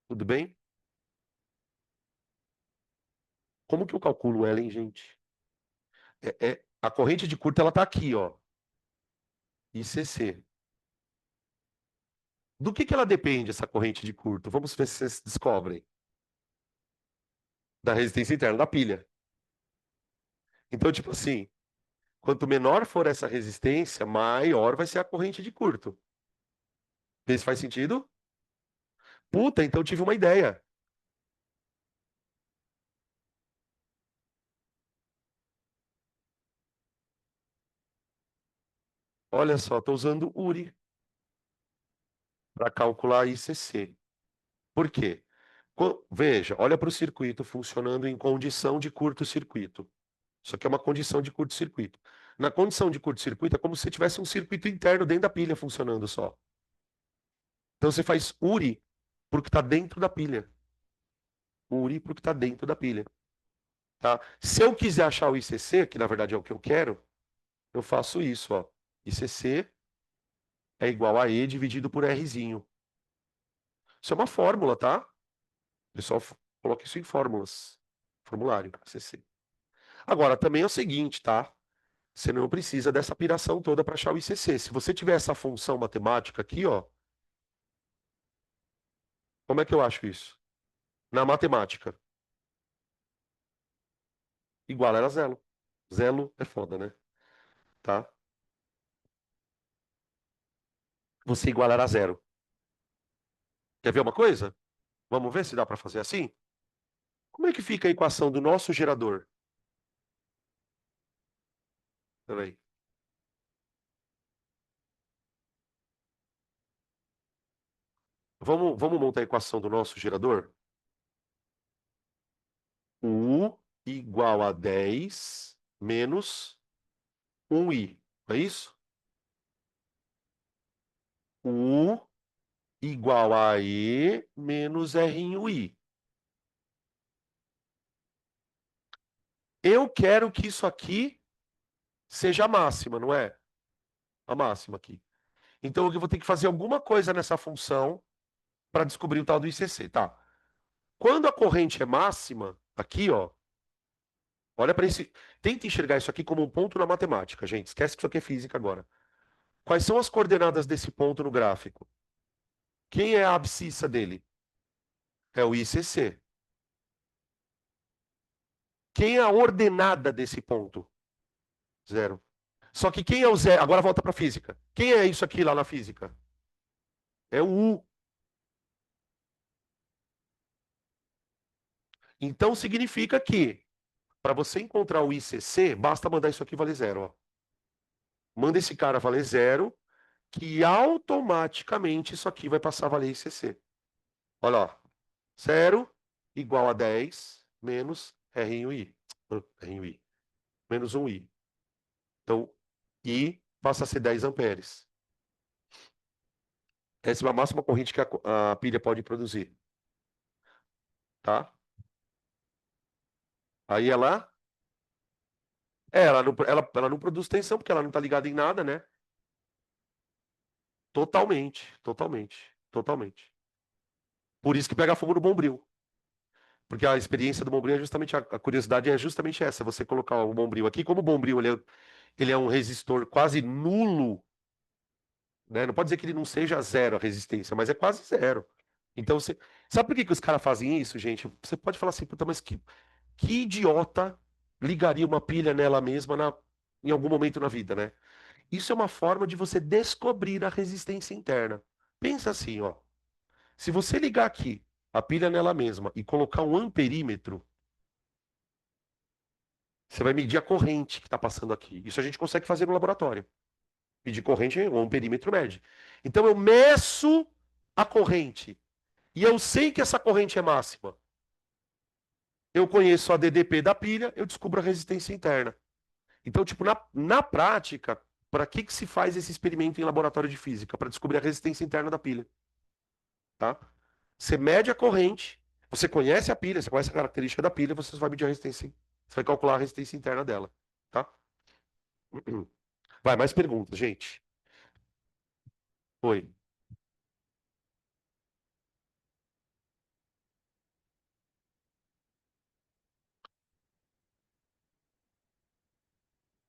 Tudo bem? Como que eu calculo ela, hein, gente? A corrente de curto, ela tá aqui, ó. ICC. Do que ela depende, essa corrente de curto? Vamos ver se vocês descobrem. Da resistência interna da pilha. Então, tipo assim, quanto menor for essa resistência, maior vai ser a corrente de curto. Vê se faz sentido? Puta, então tive uma ideia. Olha só, estou usando URI para calcular ICC. Por quê? Veja, olha para o circuito funcionando em condição de curto-circuito. Isso aqui é uma condição de curto-circuito. Na condição de curto-circuito é como se tivesse um circuito interno dentro da pilha funcionando só. Então você faz URI para o que está dentro da pilha. URI para o que está dentro da pilha. Tá? Se eu quiser achar o ICC, que na verdade é o que eu quero, eu faço isso. Ó. ICC é igual a E dividido por Rzinho. Isso é uma fórmula, tá? O pessoal coloca isso em fórmulas. Formulário, ICC. Agora, também é o seguinte, tá? Você não precisa dessa piração toda para achar o ICC. Se você tiver essa função matemática aqui, ó, como é que eu acho isso? Na matemática, igual era zero. Zero é foda, né? Tá? Você igualar a zero. Quer ver uma coisa? Vamos ver se dá para fazer assim? Como é que fica a equação do nosso gerador? Peraí. Vamos montar a equação do nosso gerador? U igual a 10 menos 1i. É isso? U igual a E menos R em I. Eu quero que isso aqui seja a máxima, não é? A máxima aqui. Então eu vou ter que fazer alguma coisa nessa função para descobrir o tal do ICC, tá? Quando a corrente é máxima, aqui, ó, olha para esse. Tenta enxergar isso aqui como um ponto na matemática, gente. Esquece que isso aqui é física agora. Quais são as coordenadas desse ponto no gráfico? Quem é a abscissa dele? É o ICC. Quem é a ordenada desse ponto? Zero. Só que quem é o zero? Agora volta para física. Quem é isso aqui lá na física? É o U. Então significa que para você encontrar o ICC, basta mandar isso aqui valer zero. Ó. Manda esse cara valer zero, que automaticamente isso aqui vai passar a valer ICC. Olha lá. Zero igual a 10 menos R em I. R em I. Menos um I. Então, I passa a ser 10 amperes. Essa é a máxima corrente que a pilha pode produzir. Tá? Aí ela não produz tensão porque ela não está ligada em nada, né? Totalmente, totalmente, totalmente. Por isso que pega fogo no Bombril. Porque a experiência do Bombril é justamente, a curiosidade é justamente essa, você colocar o Bombril aqui, como o Bombril ele é um resistor quase nulo, né? Não pode dizer que ele não seja zero a resistência, mas é quase zero. Então, você... sabe por que que os caras fazem isso, gente? Você pode falar assim, puta, mas que idiota ligaria uma pilha nela mesma em algum momento na vida, né? Isso é uma forma de você descobrir a resistência interna. Pensa assim, ó. Se você ligar aqui a pilha nela mesma e colocar um amperímetro, você vai medir a corrente que está passando aqui. Isso a gente consegue fazer no laboratório. Medir corrente, o amperímetro mede. Então eu meço a corrente e eu sei que essa corrente é máxima. Eu conheço a DDP da pilha, eu descubro a resistência interna. Então, tipo, na prática, para que se faz esse experimento em laboratório de física? Para descobrir a resistência interna da pilha, tá? Você mede a corrente, você conhece a pilha, você conhece a característica da pilha, você vai medir a resistência, você vai calcular a resistência interna dela, tá? Vai, mais perguntas, gente. Oi.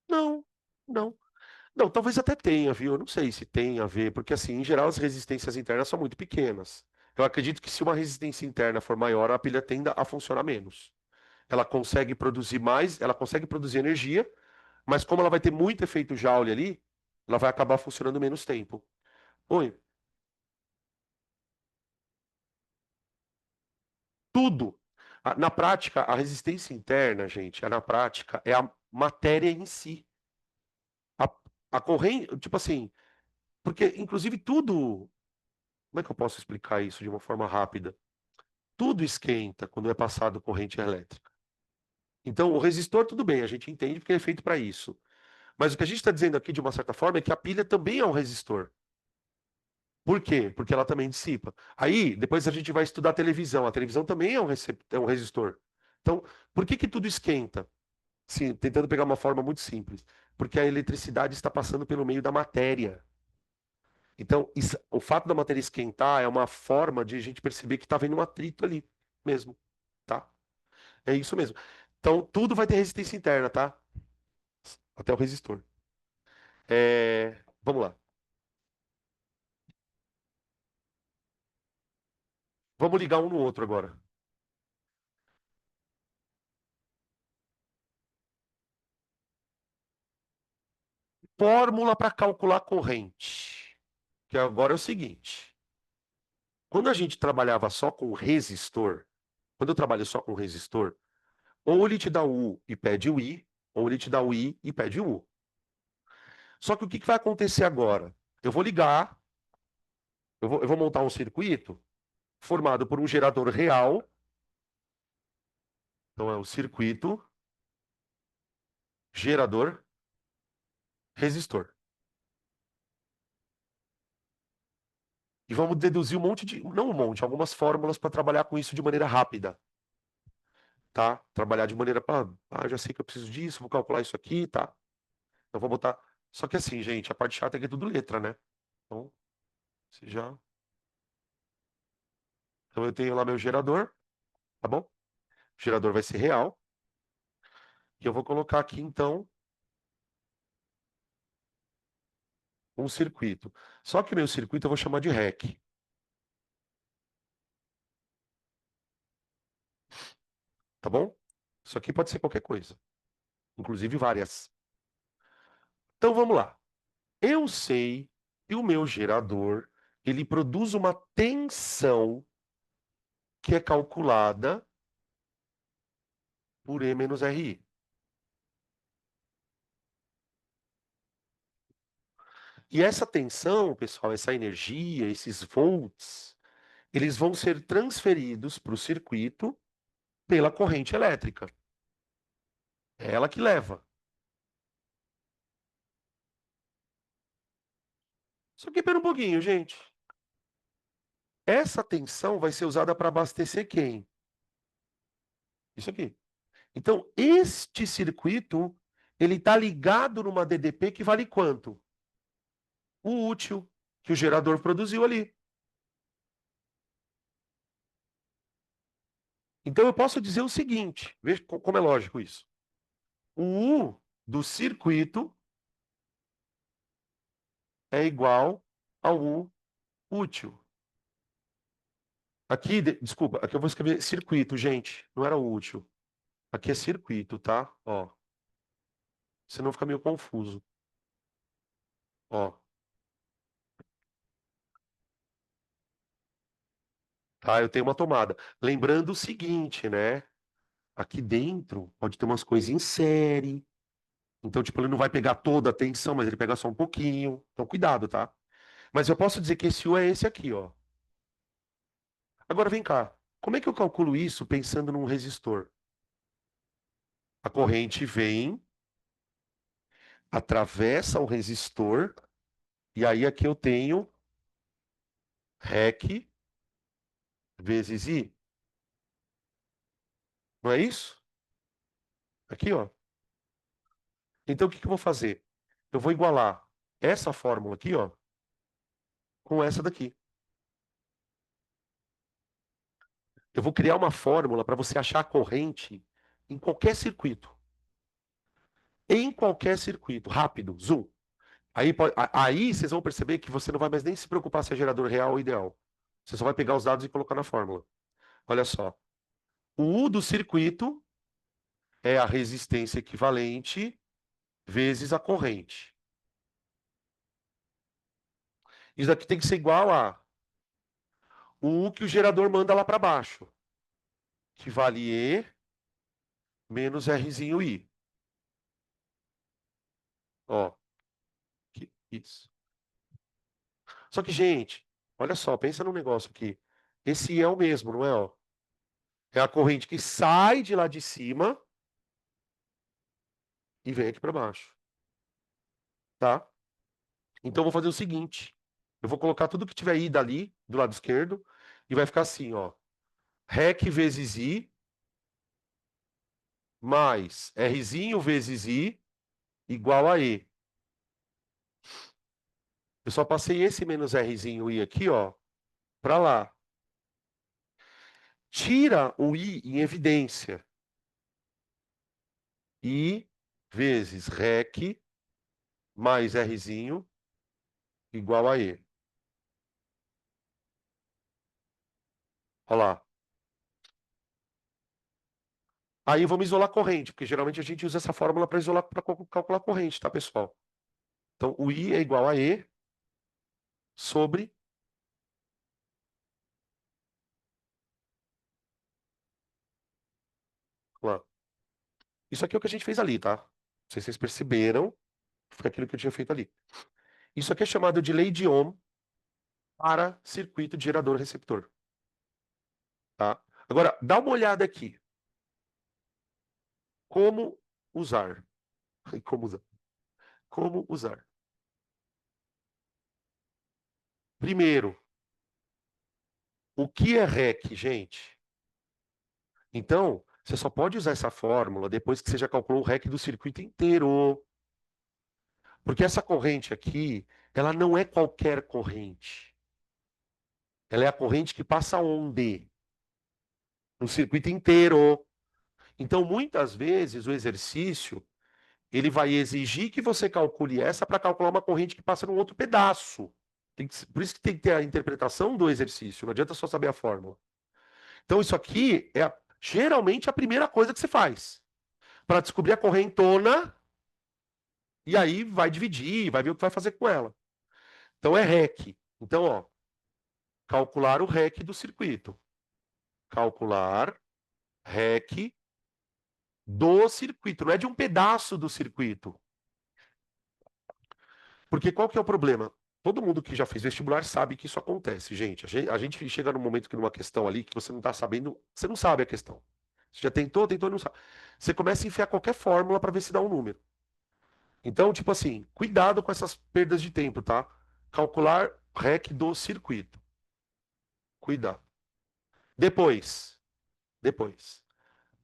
Não, não. Não, talvez até tenha, viu? Eu não sei se tem a ver, porque assim, em geral as resistências internas são muito pequenas. Eu acredito que se uma resistência interna for maior, a pilha tenda a funcionar menos. Ela consegue produzir mais, ela consegue produzir energia, mas como ela vai ter muito efeito Joule ali, ela vai acabar funcionando menos tempo. Oi, tudo. Na prática, a resistência interna, gente, na prática, é a matéria em si. A, a corrente, tipo assim, porque inclusive tudo. Como é que eu posso explicar isso de uma forma rápida? Tudo esquenta quando é passado corrente elétrica. Então, o resistor, tudo bem, a gente entende porque é feito para isso. Mas o que a gente está dizendo aqui, de uma certa forma, é que a pilha também é um resistor. Por quê? Porque ela também dissipa. Aí, depois a gente vai estudar a televisão. A televisão também é um resistor. Então, por que que tudo esquenta? Sim, tentando pegar uma forma muito simples. Porque a eletricidade está passando pelo meio da matéria. Então, o fato da matéria esquentar é uma forma de a gente perceber que está havendo um atrito ali mesmo, tá? É isso mesmo. Então, tudo vai ter resistência interna, tá? até o resistor. Vamos lá. Vamos ligar um no outro agora. Fórmula para calcular corrente. Que agora é o seguinte. Quando a gente trabalhava só com resistor, quando eu trabalho só com resistor, ou ele te dá o U e pede o I, ou ele te dá o I e pede o U. Só que o que vai acontecer agora? Eu vou ligar, eu vou montar um circuito formado por um gerador real. Então é o circuito, gerador, resistor. E vamos deduzir um monte de, não um monte, algumas fórmulas para trabalhar com isso de maneira rápida, tá? Trabalhar de maneira para, já sei que eu preciso disso, vou calcular isso aqui, tá? Então vou botar. Só que assim, gente, a parte chata é que é tudo letra, né? Então, você já. Então eu tenho lá meu gerador, tá bom? O gerador vai ser real. E eu vou colocar aqui, então, um circuito. Só que meu circuito eu vou chamar de REC, tá bom? Isso aqui pode ser qualquer coisa, inclusive várias. Então vamos lá. Eu sei que o meu gerador, ele produz uma tensão que é calculada por E menos RI. E essa tensão, pessoal, essa energia, esses volts, eles vão ser transferidos para o circuito pela corrente elétrica. É ela que leva. Só que pera um pouquinho, gente. Essa tensão vai ser usada para abastecer quem? Isso aqui. Então, este circuito, ele está ligado numa DDP que vale quanto? O útil que o gerador produziu ali. Então, eu posso dizer o seguinte, veja como é lógico isso. O U do circuito é igual ao U útil. Aqui, desculpa, aqui eu vou escrever circuito, gente. Não era útil. Aqui é circuito, tá? Ó, senão fica meio confuso. Ó, tá? Eu tenho uma tomada. Lembrando o seguinte, né? Aqui dentro pode ter umas coisas em série. Então, tipo, ele não vai pegar toda a tensão, mas ele pega só um pouquinho. Então, cuidado, tá? Mas eu posso dizer que esse U é esse aqui, ó. Agora vem cá. Como é que eu calculo isso pensando num resistor? A corrente vem, atravessa o resistor, e aí aqui eu tenho REC vezes I. Não é isso? Aqui, ó. Então o que que eu vou fazer? Eu vou igualar essa fórmula aqui, ó, com essa daqui. Eu vou criar uma fórmula para você achar a corrente em qualquer circuito. Em qualquer circuito, rápido, zoom. Aí vocês vão perceber que você não vai mais nem se preocupar se é gerador real ou ideal. Você só vai pegar os dados e colocar na fórmula. Olha só. O U do circuito é a resistência equivalente vezes a corrente. Isso aqui tem que ser igual a o U que o gerador manda lá para baixo, que vale E menos Rzinho I. Ó, isso. Só que, gente, olha só, pensa num negócio aqui. Esse I é o mesmo, não é? Ó? É a corrente que sai de lá de cima e vem aqui para baixo, tá? Então eu vou fazer o seguinte, eu vou colocar tudo que tiver I dali, do lado esquerdo, e vai ficar assim, ó. REC vezes I mais Rzinho vezes I igual a E. Eu só passei esse menos Rzinho I aqui, ó, para lá. Tira o I em evidência. I vezes REC mais Rzinho igual a E. Olha lá. Aí vamos isolar a corrente, porque geralmente a gente usa essa fórmula para isolar, para calcular a corrente, tá, pessoal? Então, o I é igual a E sobre. Lá. Isso aqui é o que a gente fez ali, tá? Não sei se vocês perceberam, foi aquilo que eu tinha feito ali. Isso aqui é chamado de lei de Ohm para circuito de gerador-receptor, tá? Agora, dá uma olhada aqui. Como usar? Como usar? Como usar? Primeiro, o que é REC, gente? Então, você só pode usar essa fórmula depois que você já calculou o REC do circuito inteiro. Porque essa corrente aqui, ela não é qualquer corrente. Ela é a corrente que passa onde? No circuito inteiro. Então, muitas vezes, o exercício, ele vai exigir que você calcule essa para calcular uma corrente que passa num outro pedaço. Por isso que tem que ter a interpretação do exercício, não adianta só saber a fórmula. Então, isso aqui é geralmente a primeira coisa que você faz. Para descobrir a correntona, e aí vai dividir, vai ver o que vai fazer com ela. Então, é REC. Então, ó, calcular o REC do circuito. Calcular REC do circuito, não é de um pedaço do circuito. Porque qual que é o problema? Todo mundo que já fez vestibular sabe que isso acontece, gente. A gente chega num momento que numa questão ali que você não está sabendo, você não sabe a questão. Você já tentou, tentou e não sabe. Você começa a enfiar qualquer fórmula para ver se dá um número. Então, tipo assim, cuidado com essas perdas de tempo, tá? Calcular REC do circuito. Cuidado. Depois,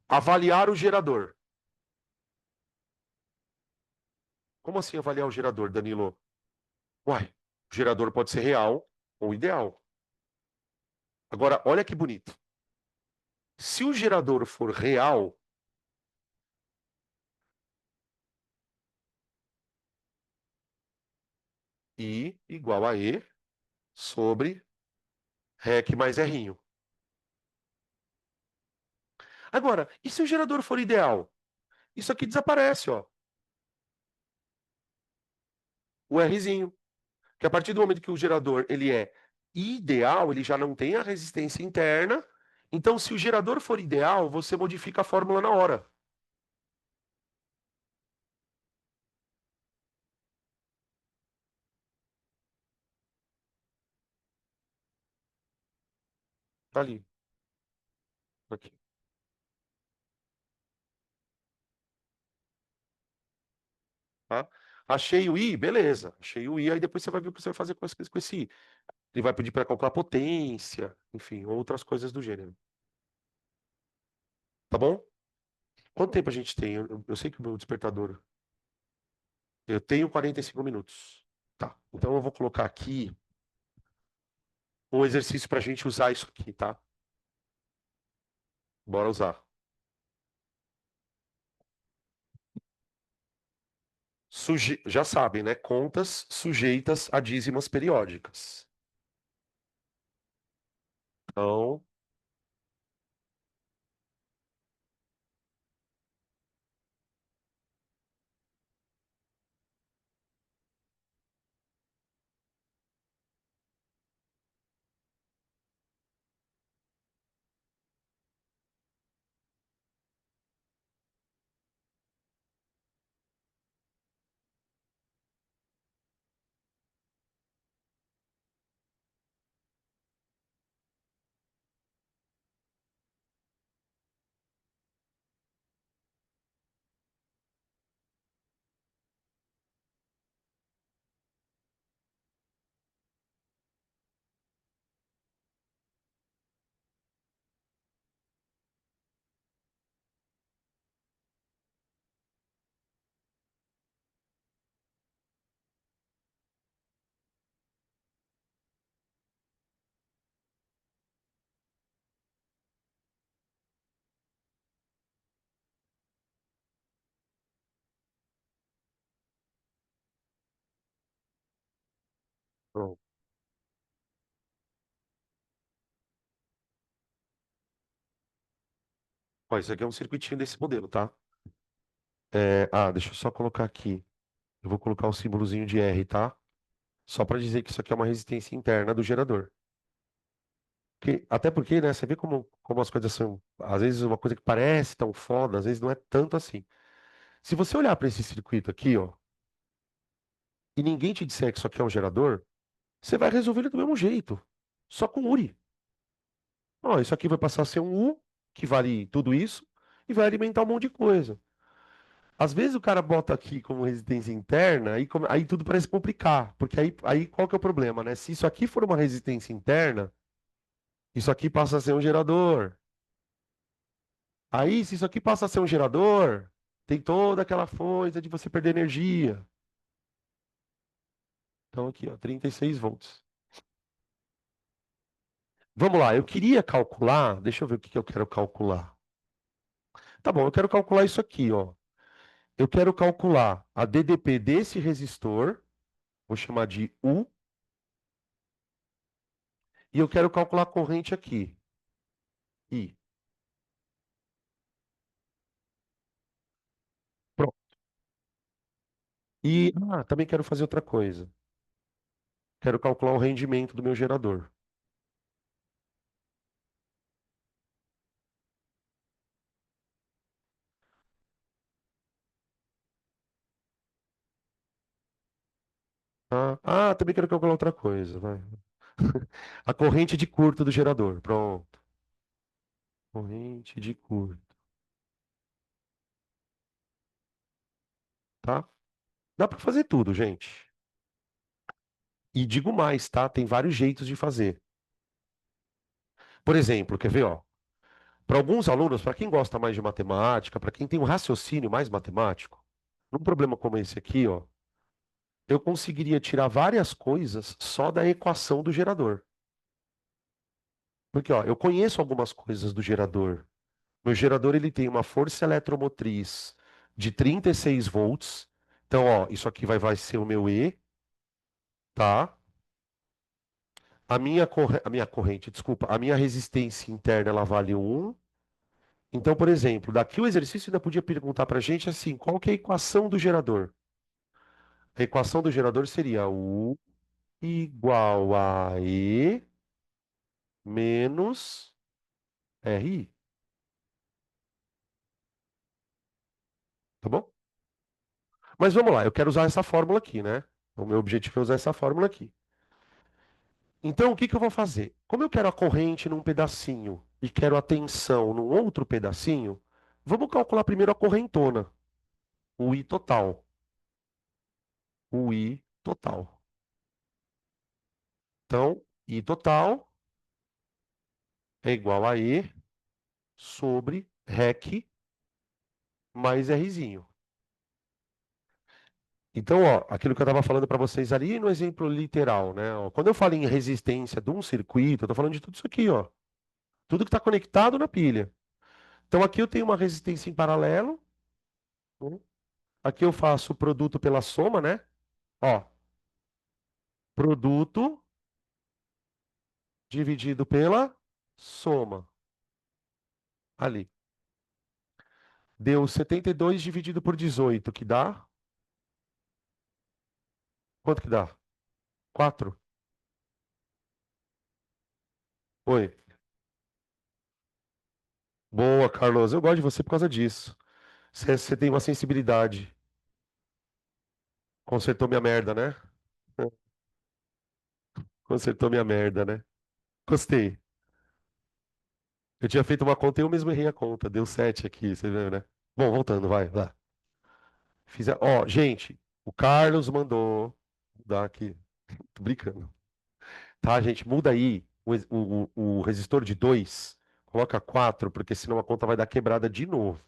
avaliar o gerador. Como assim avaliar o gerador, Danilo? Uai, o gerador pode ser real ou ideal. Agora, olha que bonito. Se o gerador for real, I igual a E sobre REC mais Rinho. Agora, e se o gerador for ideal? Isso aqui desaparece, ó. O Rzinho. Que a partir do momento que o gerador ele é ideal, ele já não tem a resistência interna. Então, se o gerador for ideal, você modifica a fórmula na hora. Tá ali. Aqui. Tá? Achei o I, beleza. Achei o I, aí depois você vai ver o que você vai fazer com esse I. Ele vai pedir para calcular potência, enfim, outras coisas do gênero. Tá bom? Quanto tempo a gente tem? Eu sei que o meu despertador. Eu tenho 45 minutos. Tá. Então eu vou colocar aqui um exercício para a gente usar isso aqui, tá? Bora usar. Já sabem, né? Contas sujeitas a dízimas periódicas. Então, Ó, isso aqui é um circuitinho desse modelo, tá? Deixa eu só colocar aqui. Eu vou colocar o símbolozinho de R, tá? Só para dizer que isso aqui é uma resistência interna do gerador. Até porque, né, você vê como as coisas são, às vezes uma coisa que parece tão foda, às vezes não é tanto assim. Se você olhar para esse circuito aqui, ó, e ninguém te disser que isso aqui é um gerador, você vai resolver ele do mesmo jeito, só com URI. Ó, isso aqui vai passar a ser um U, que vale tudo isso, e vai alimentar um monte de coisa. Às vezes o cara bota aqui como resistência interna, aí tudo parece complicar, porque aí qual que é o problema, né? Se isso aqui for uma resistência interna, isso aqui passa a ser um gerador. Aí, se isso aqui passa a ser um gerador, tem toda aquela coisa de você perder energia. Então aqui, ó, 36 volts. Vamos lá, eu queria calcular, deixa eu ver o que que eu quero calcular. Tá bom, eu quero calcular isso aqui, ó. Eu quero calcular a DDP desse resistor, vou chamar de U, e eu quero calcular a corrente aqui, I. Pronto. Também quero fazer outra coisa. Quero calcular o rendimento do meu gerador. Também quero calcular outra coisa, vai. A corrente de curto do gerador. Pronto. Corrente de curto, tá? Dá para fazer tudo, gente. E digo mais, tá? Tem vários jeitos de fazer. Por exemplo, quer ver, ó? Para alguns alunos, para quem gosta mais de matemática, para quem tem um raciocínio mais matemático, num problema como esse aqui, ó, eu conseguiria tirar várias coisas só da equação do gerador. Porque, ó, eu conheço algumas coisas do gerador. Meu gerador, ele tem uma força eletromotriz de 36 volts. Então, ó, isso aqui vai ser o meu E, tá? A minha corrente, desculpa, a minha resistência interna ela vale 1. Então, por exemplo, daqui o exercício ainda podia perguntar para a gente assim, qual que é a equação do gerador? A equação do gerador seria U igual a E menos RI, tá bom? Mas vamos lá, eu quero usar essa fórmula aqui, né? O meu objetivo é usar essa fórmula aqui. Então, o que que eu vou fazer? Como eu quero a corrente num pedacinho e quero a tensão num outro pedacinho, vamos calcular primeiro a correntona, o I total. O I total. Então, I total é igual a E sobre REC mais Rzinho. Então, ó, aquilo que eu estava falando para vocês ali no exemplo literal, né? Ó, quando eu falo em resistência de um circuito, eu estou falando de tudo isso aqui, ó. Tudo que está conectado na pilha. Então, aqui eu tenho uma resistência em paralelo. Né? Aqui eu faço o produto pela soma, né? Ó, produto dividido pela soma. Ali. Deu 72 dividido por 18, que dá? Quanto que dá? 4. Oi. Boa, Carlos. Eu gosto de você por causa disso. Você tem uma sensibilidade. Consertou minha merda, né? Consertou minha merda, né? Gostei. Eu tinha feito uma conta e eu mesmo errei a conta. Deu 7 aqui, você viu, né? Bom, voltando, vai, lá. Ó, gente, o Carlos mandou mudar aqui. Tô brincando. Tá, gente? Muda aí o resistor de 2. Coloca 4, porque senão a conta vai dar quebrada de novo.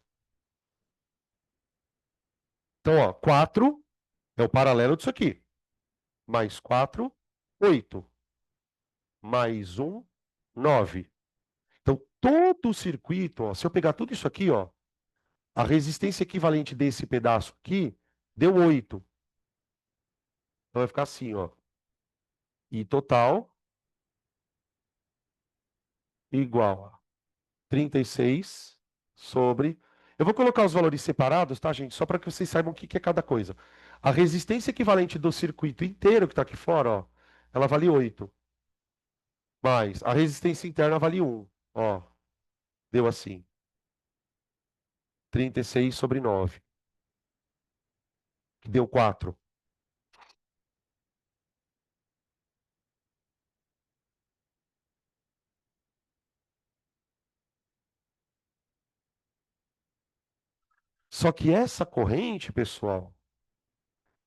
Então, ó, 4 é o paralelo disso aqui. Mais 4, 8. Mais um, 9. Então, todo o circuito, ó, se eu pegar tudo isso aqui, ó, a resistência equivalente desse pedaço aqui deu 8. Então vai ficar assim, ó. I total igual a 36 sobre. Eu vou colocar os valores separados, tá, gente? Só para que vocês saibam o que que é cada coisa. A resistência equivalente do circuito inteiro que está aqui fora, ó, ela vale 8. Mais a resistência interna vale 1. Ó, deu assim. 36/9, que deu 4. Só que essa corrente, pessoal,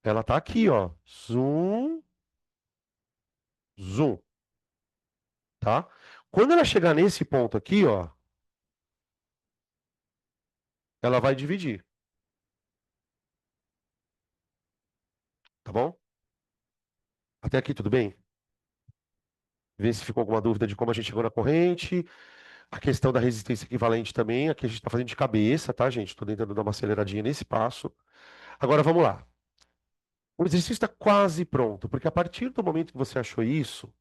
ela tá aqui, ó. Zoom, zoom, tá? Quando ela chegar nesse ponto aqui, ó, ela vai dividir, tá bom? Até aqui tudo bem? Vê se ficou alguma dúvida de como a gente chegou na corrente. A questão da resistência equivalente também, aqui a gente está fazendo de cabeça, tá, gente? Estou tentando dar uma aceleradinha nesse passo. Agora vamos lá. O exercício está quase pronto, porque a partir do momento que você achou isso,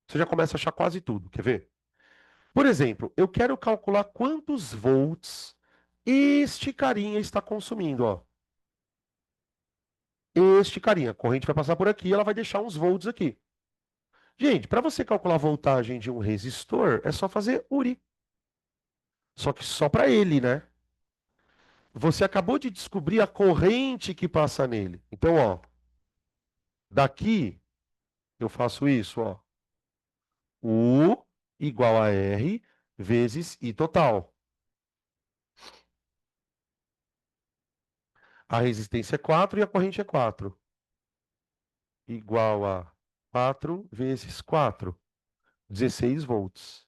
você já começa a achar quase tudo. Quer ver? Por exemplo, eu quero calcular quantos volts este carinha está consumindo, ó. Este carinha, a corrente vai passar por aqui, ela vai deixar uns volts aqui. Gente, para você calcular a voltagem de um resistor, é só fazer URI. Só que só para ele, né? Você acabou de descobrir a corrente que passa nele. Então, ó, daqui eu faço isso, ó. U igual a R vezes I total. A resistência é 4 e a corrente é 4. Igual a 4 vezes 4. 16 volts.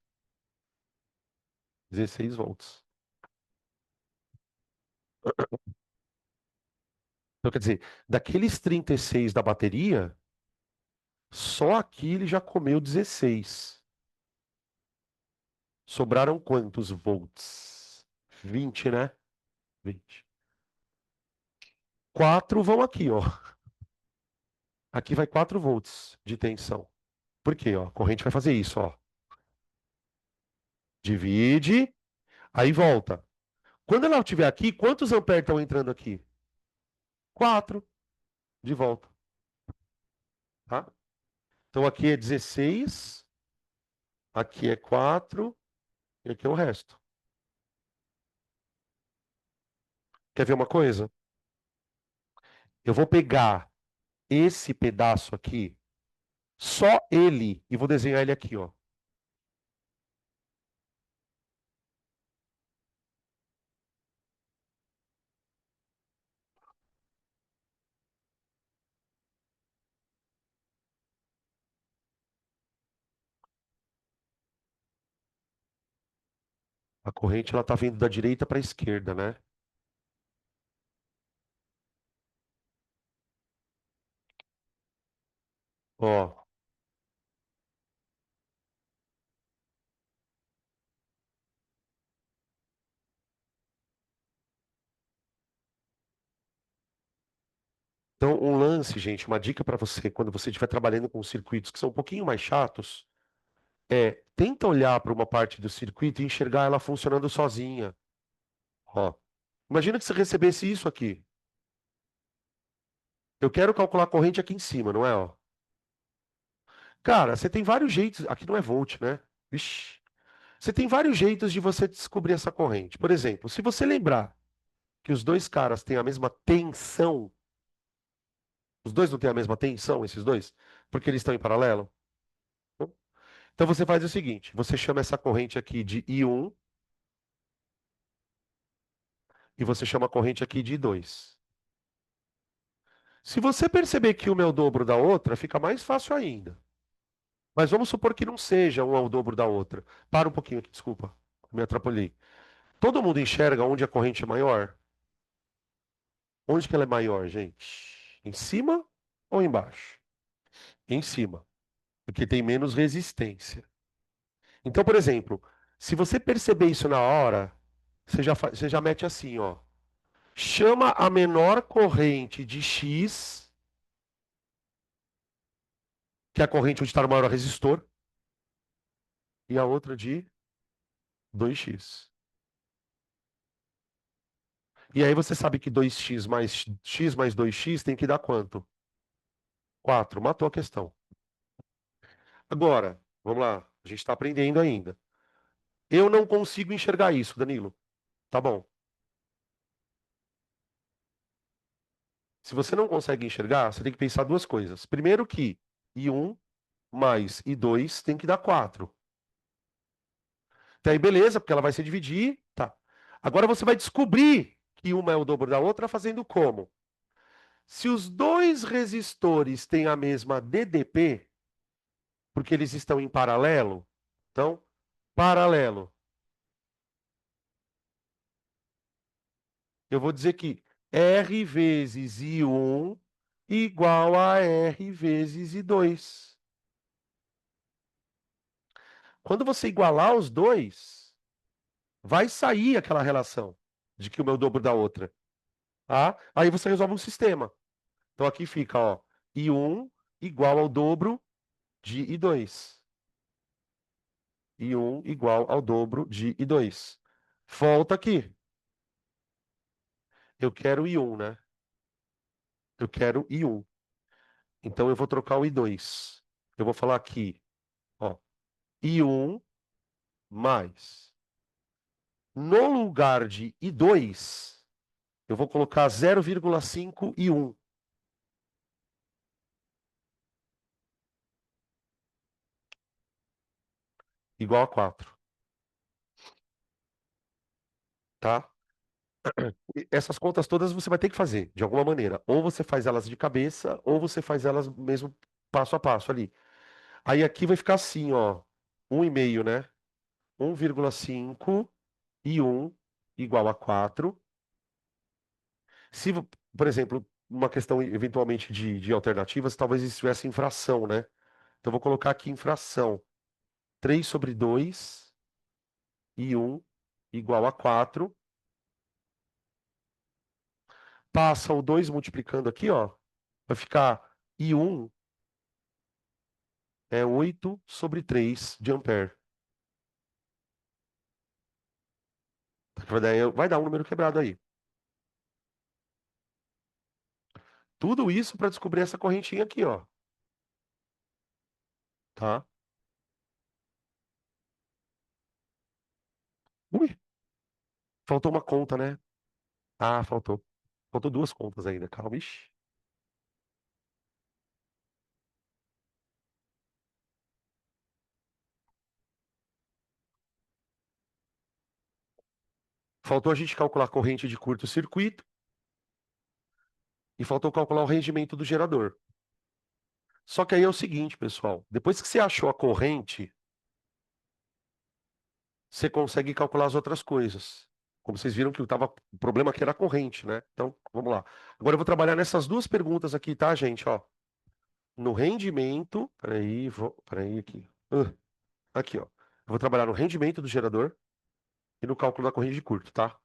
16 volts. Então, quer dizer, daqueles 36 da bateria, só aqui ele já comeu 16. Sobraram quantos volts? 20, né? 20. 4 vão aqui, ó. Aqui vai 4 volts de tensão. Por quê? Ó, a corrente vai fazer isso, ó. Divide, aí volta. Quando ela estiver aqui, quantos amperes estão entrando aqui? 4 de volta, tá? Então aqui é 16, aqui é 4 e aqui é o resto. Quer ver uma coisa? Eu vou pegar esse pedaço aqui, só ele, e vou desenhar ele aqui, ó. A corrente ela tá vindo da direita para a esquerda, né? Ó, então um lance, gente, uma dica para você quando você estiver trabalhando com circuitos que são um pouquinho mais chatos, tenta olhar para uma parte do circuito e enxergar ela funcionando sozinha. Ó, imagina que você recebesse isso aqui. Eu quero calcular a corrente aqui em cima, não é, ó? Cara, você tem vários jeitos. Aqui não é volt, né? Vixe. Você tem vários jeitos de você descobrir essa corrente. Por exemplo, se você lembrar que os dois caras têm a mesma tensão, os dois não têm a mesma tensão, esses dois, porque eles estão em paralelo. Então você faz o seguinte: você chama essa corrente aqui de I1 e você chama a corrente aqui de I2. Se você perceber que uma é o dobro da outra, fica mais fácil ainda. Mas vamos supor que não seja uma ao dobro da outra. Para um pouquinho aqui, desculpa, me atrapalhei. Todo mundo enxerga onde a corrente é maior? Onde que ela é maior, gente? Em cima ou embaixo? Em cima, porque tem menos resistência. Então, por exemplo, se você perceber isso na hora, você já mete assim, ó. Chama a menor corrente de X, que é a corrente onde está o maior resistor, e a outra de 2x. E aí você sabe que 2x mais 2x tem que dar quanto? 4. Matou a questão. Agora, vamos lá. A gente está aprendendo ainda. Eu não consigo enxergar isso, Danilo. Tá bom. Se você não consegue enxergar, você tem que pensar duas coisas. Primeiro que I1 mais I2 tem que dar 4. Até aí, beleza, porque ela vai se dividir. Tá. Agora você vai descobrir que uma é o dobro da outra fazendo como? Se os dois resistores têm a mesma DDP, porque eles estão em paralelo, então, paralelo. Eu vou dizer que R vezes I1 igual a R vezes I2. Quando você igualar os dois, vai sair aquela relação de que uma é o dobro da outra. Tá? Aí você resolve um sistema. Então aqui fica, ó, I1 igual ao dobro de I2. I1 igual ao dobro de I2. Volta aqui. Eu quero I1, né? Eu quero I1. Então eu vou trocar o I2. Eu vou falar aqui, ó, I1 mais. No lugar de I2, eu vou colocar 0,5 I1 igual a 4, tá? Essas contas todas você vai ter que fazer, de alguma maneira. Ou você faz elas de cabeça, ou você faz elas mesmo passo a passo ali. Aí aqui vai ficar assim, ó. 1,5, né? 1,5 e 1 igual a 4. Se, por exemplo, uma questão eventualmente de alternativas, talvez isso tivesse em fração, né? Então, eu vou colocar aqui em fração. 3 sobre 2 e 1 igual a 4. Passa o 2 multiplicando aqui, ó. Vai ficar I1 é 8 sobre 3 de ampere. Vai dar um número quebrado aí. Tudo isso para descobrir essa correntinha aqui, ó. Tá? Ui, faltou uma conta, né? Ah, faltou. Faltou duas contas ainda. Calma, ixi. Faltou a gente calcular a corrente de curto-circuito e faltou calcular o rendimento do gerador. Só que aí é o seguinte, pessoal. Depois que você achou a corrente, você consegue calcular as outras coisas. Como vocês viram que o problema aqui era a corrente, né? Então, vamos lá. Agora eu vou trabalhar nessas duas perguntas aqui, tá, gente? Ó, no rendimento. Peraí aqui. Aqui, ó. Eu vou trabalhar no rendimento do gerador e no cálculo da corrente de curto, tá?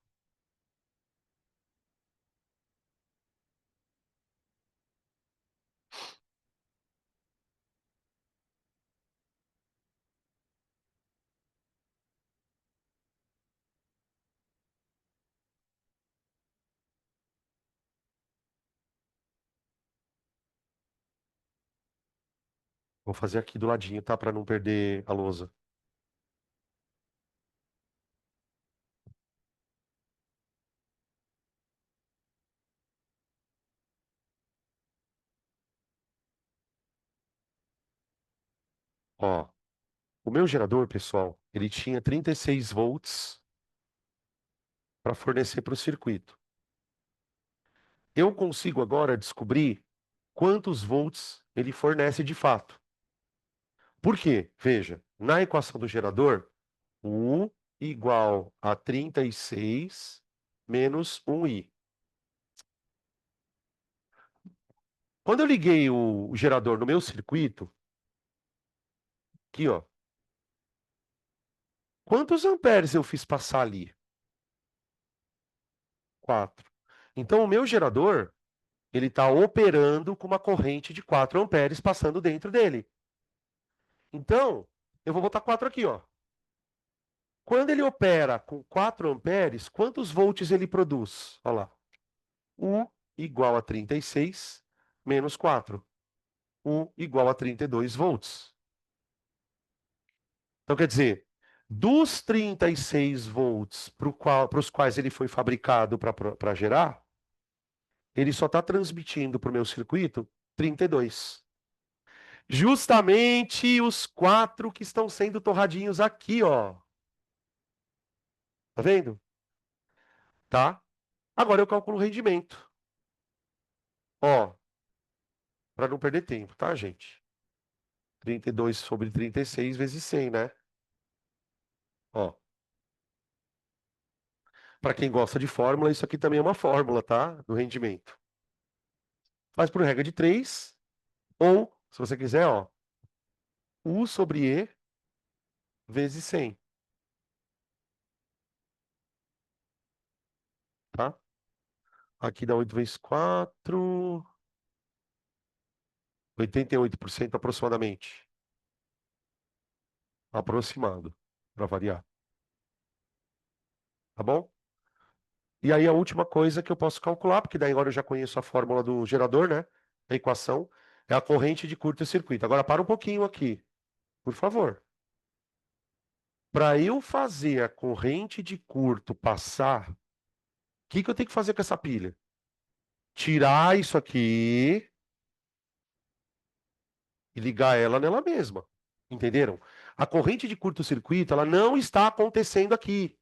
Vou fazer aqui do ladinho, tá? Para não perder a lousa. Ó, o meu gerador, pessoal, ele tinha 36 volts para fornecer para o circuito. Eu consigo agora descobrir quantos volts ele fornece de fato. Por quê? Veja, na equação do gerador, U igual a 36 menos 1i. Quando eu liguei o gerador no meu circuito, aqui, ó, quantos amperes eu fiz passar ali? 4. Então, o meu gerador, ele está operando com uma corrente de 4 amperes passando dentro dele. Então, eu vou botar 4 aqui, ó. Quando ele opera com 4 amperes, quantos volts ele produz? Olha lá. 1 igual a 36 menos 4. 1 igual a 32 volts. Então, quer dizer, dos 36 volts para os quais ele foi fabricado para gerar, ele só está transmitindo para o meu circuito 32. Justamente os 4 que estão sendo torradinhos aqui, ó. Tá vendo? Tá? Agora eu calculo o rendimento. Ó, para não perder tempo, tá, gente? 32 sobre 36 vezes 100, né? Ó, para quem gosta de fórmula, isso aqui também é uma fórmula, tá? Do rendimento. Faz por regra de 3, ou, se você quiser, ó, U sobre E vezes 100, tá? Aqui dá 8 vezes 4, 88% aproximadamente. Aproximado, para variar, tá bom? E aí a última coisa que eu posso calcular, porque daí agora eu já conheço a fórmula do gerador, né? A equação, é a corrente de curto-circuito. Agora para um pouquinho aqui, por favor. Para eu fazer a corrente de curto passar, o que que eu tenho que fazer com essa pilha? Tirar isso aqui e ligar ela nela mesma. Entenderam? A corrente de curto-circuito, ela não está acontecendo aqui.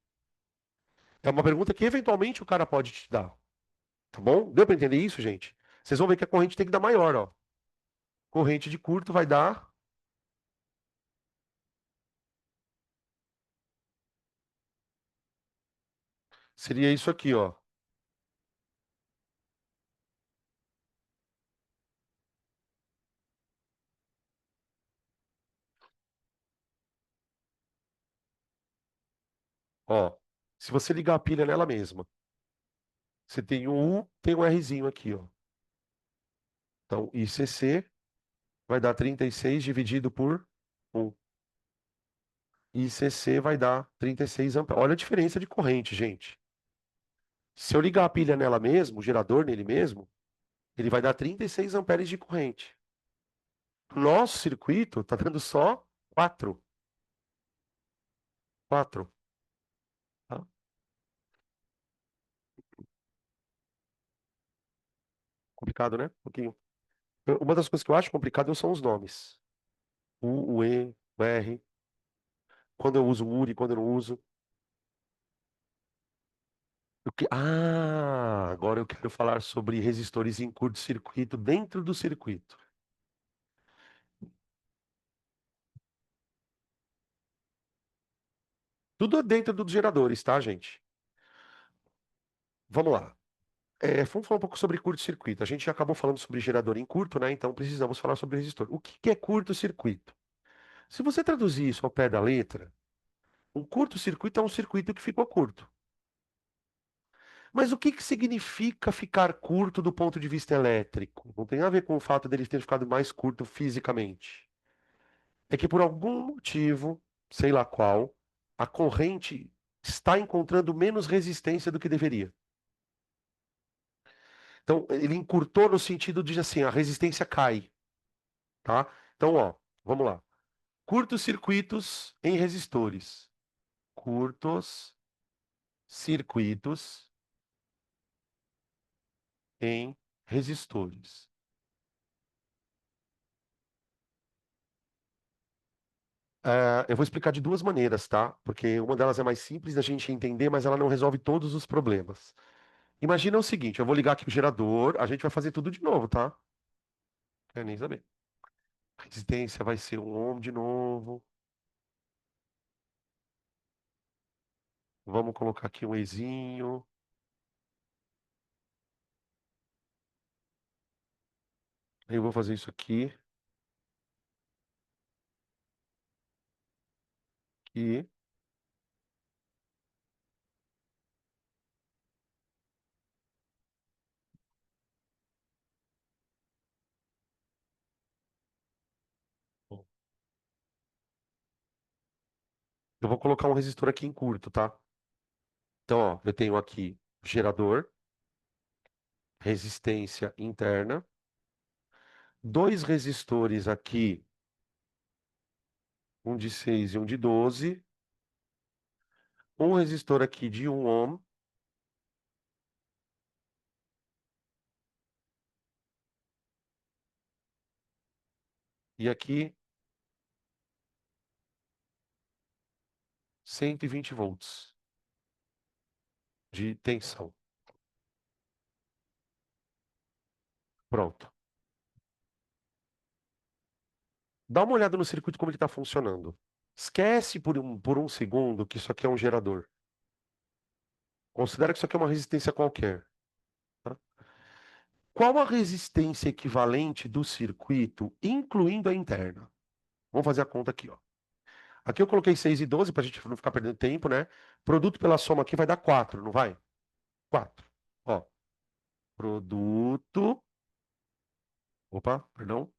É uma pergunta que eventualmente o cara pode te dar. Tá bom? Deu para entender isso, gente? Vocês vão ver que a corrente tem que dar maior, ó. Corrente de curto vai dar. Seria isso aqui, ó. Ó. Se você ligar a pilha nela mesma, você tem um U, tem um Rzinho aqui, ó. Então, ICC vai dar 36 dividido por 1. ICC vai dar 36 amperes. Olha a diferença de corrente, gente. Se eu ligar a pilha nela mesmo, o gerador nele mesmo, ele vai dar 36 amperes de corrente. Nosso circuito está dando só 4. 4. Tá? Complicado, né? Um pouquinho. Uma das coisas que eu acho complicado são os nomes. O E, o R. Quando eu uso o URI, quando eu não uso. Agora eu quero falar sobre resistores em curto-circuito dentro do circuito. Tudo dentro dos geradores, tá, gente? Vamos lá. Vamos falar um pouco sobre curto-circuito. A gente já acabou falando sobre gerador em curto, né? Então precisamos falar sobre resistor. O que que é curto-circuito? Se você traduzir isso ao pé da letra, um curto-circuito é um circuito que ficou curto. Mas o que que significa ficar curto do ponto de vista elétrico? Não tem a ver com o fato dele ter ficado mais curto fisicamente. É que por algum motivo, sei lá qual, a corrente está encontrando menos resistência do que deveria. Então, ele encurtou no sentido de assim, a resistência cai, tá? Então, ó, vamos lá. Curtos circuitos em resistores. Curtos circuitos em resistores. Eu vou explicar de duas maneiras, tá? Porque uma delas é mais simples da gente entender, mas ela não resolve todos os problemas. Imagina o seguinte, eu vou ligar aqui o gerador, a gente vai fazer tudo de novo, tá? Quero nem saber. A resistência vai ser um ohm de novo. Vamos colocar aqui um Ezinho. Eu vou fazer isso aqui. E bom, Eu vou colocar um resistor aqui em curto, tá? Então, ó, eu tenho aqui gerador, resistência interna, dois resistores aqui, um de 6 e um de 12, um resistor aqui de 1 ohm, e aqui 120 volts de tensão. Pronto. Dá uma olhada no circuito como ele está funcionando. Esquece por um segundo que isso aqui é um gerador. Considera que isso aqui é uma resistência qualquer. Tá? Qual a resistência equivalente do circuito, incluindo a interna? Vamos fazer a conta aqui, ó. Aqui eu coloquei 6 e 12 para a gente não ficar perdendo tempo, né? Produto pela soma aqui vai dar 4, não vai? 4. Ó, produto. Opa, perdão.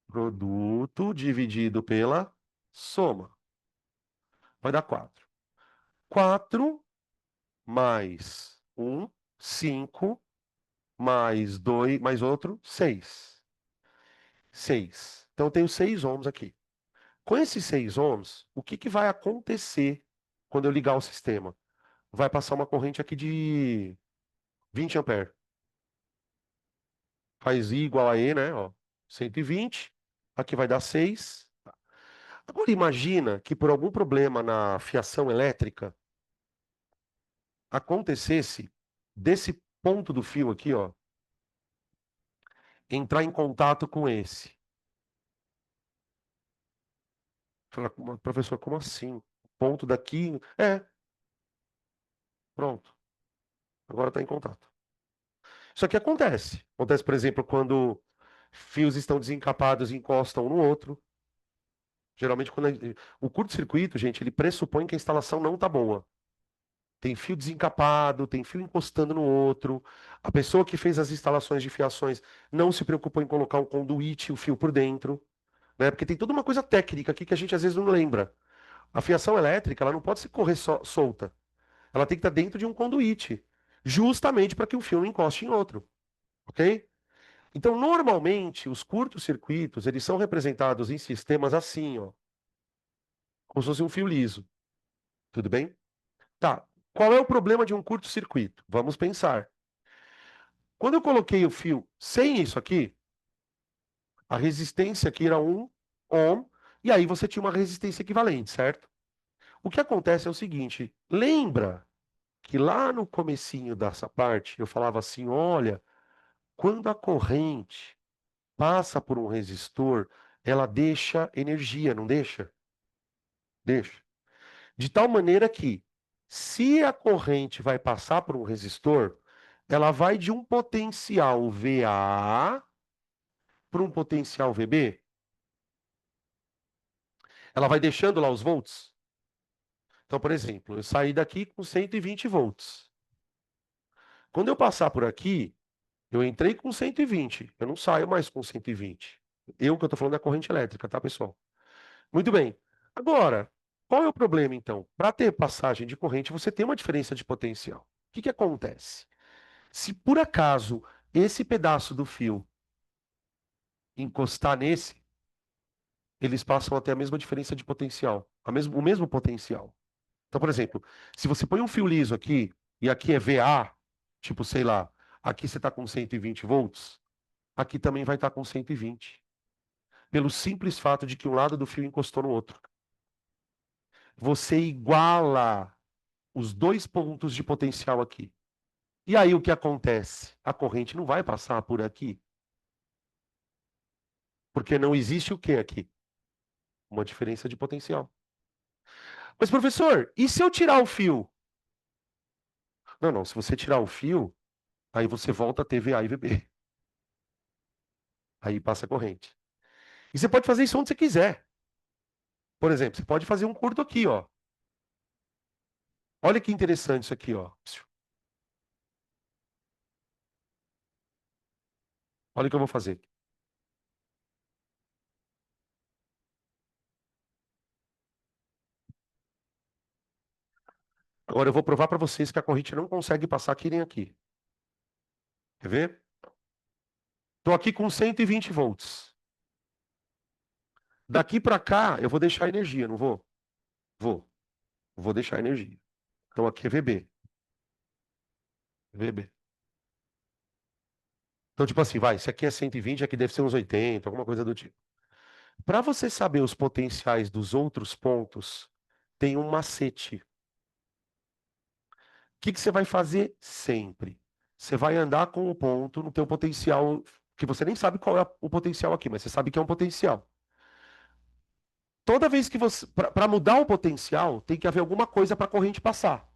Produto dividido pela soma. Vai dar 4. 4 mais um, 5, mais 2, mais outro, 6. 6. Então eu tenho 6 ohms aqui. Com esses 6 ohms, o que que vai acontecer quando eu ligar o sistema? Vai passar uma corrente aqui de 20 amperes. Faz I igual a E, né? Ó, 120. Aqui vai dar 6. Agora imagina que por algum problema na fiação elétrica acontecesse desse ponto do fio aqui, ó, entrar em contato com esse. Fala, professor, como assim? Ponto daqui. É, pronto. Agora está em contato. Isso aqui acontece. Acontece, por exemplo, quando fios estão desencapados e encostam um no outro. Geralmente, o curto-circuito, gente, ele pressupõe que a instalação não está boa. Tem fio desencapado, tem fio encostando no outro. A pessoa que fez as instalações de fiações não se preocupou em colocar um conduíte, o fio por dentro, né? Porque tem toda uma coisa técnica aqui que a gente às vezes não lembra. A fiação elétrica, ela não pode se correr solta. Ela tem que estar dentro de um conduíte, justamente para que o fio não encoste em outro, ok? Então, normalmente, os curtos-circuitos, eles são representados em sistemas assim, ó, como se fosse um fio liso, tudo bem? Tá. Qual é o problema de um curto-circuito? Vamos pensar. Quando eu coloquei o fio sem isso aqui, a resistência aqui era 1 ohm, e aí você tinha uma resistência equivalente, certo? O que acontece é o seguinte, lembra que lá no comecinho dessa parte eu falava assim, olha, quando a corrente passa por um resistor, ela deixa energia, não deixa? Deixa. De tal maneira que, se a corrente vai passar por um resistor, ela vai de um potencial VA para um potencial VB, ela vai deixando lá os volts. Então, por exemplo, eu saí daqui com 120 volts. Quando eu passar por aqui, eu entrei com 120, eu não saio mais com 120. Eu que eu estou falando da corrente elétrica, tá, pessoal? Muito bem. Agora, qual é o problema, então? Para ter passagem de corrente, você tem uma diferença de potencial. O que que acontece? Se por acaso esse pedaço do fio encostar nesse, eles passam a ter a mesma diferença de potencial, o mesmo potencial. Então, por exemplo, se você põe um fio liso aqui e aqui é VA, tipo, sei lá, aqui você está com 120 volts, aqui também vai estar com 120. Pelo simples fato de que um lado do fio encostou no outro. Você iguala os dois pontos de potencial aqui. E aí o que acontece? A corrente não vai passar por aqui, porque não existe o que aqui? Uma diferença de potencial. Mas, professor, e se eu tirar o fio? Não, não, se você tirar o fio, aí você volta a ter VA e VB. Aí passa a corrente. E você pode fazer isso onde você quiser. Por exemplo, você pode fazer um curto aqui, ó. Olha que interessante isso aqui, ó. Olha o que eu vou fazer. Agora eu vou provar para vocês que a corrente não consegue passar aqui nem aqui. Quer ver? Estou aqui com 120 volts. Daqui para cá, eu vou deixar energia, não vou? Vou. Vou deixar energia. Então aqui é VB. VB. Então, tipo assim, vai, se aqui é 120, aqui deve ser uns 80, alguma coisa do tipo. Para você saber os potenciais dos outros pontos, tem um macete. O que que você vai fazer sempre? Você vai andar com o ponto no teu potencial, que você nem sabe qual é o potencial aqui, mas você sabe que é um potencial. Toda vez que você, para mudar o potencial, tem que haver alguma coisa para a corrente passar.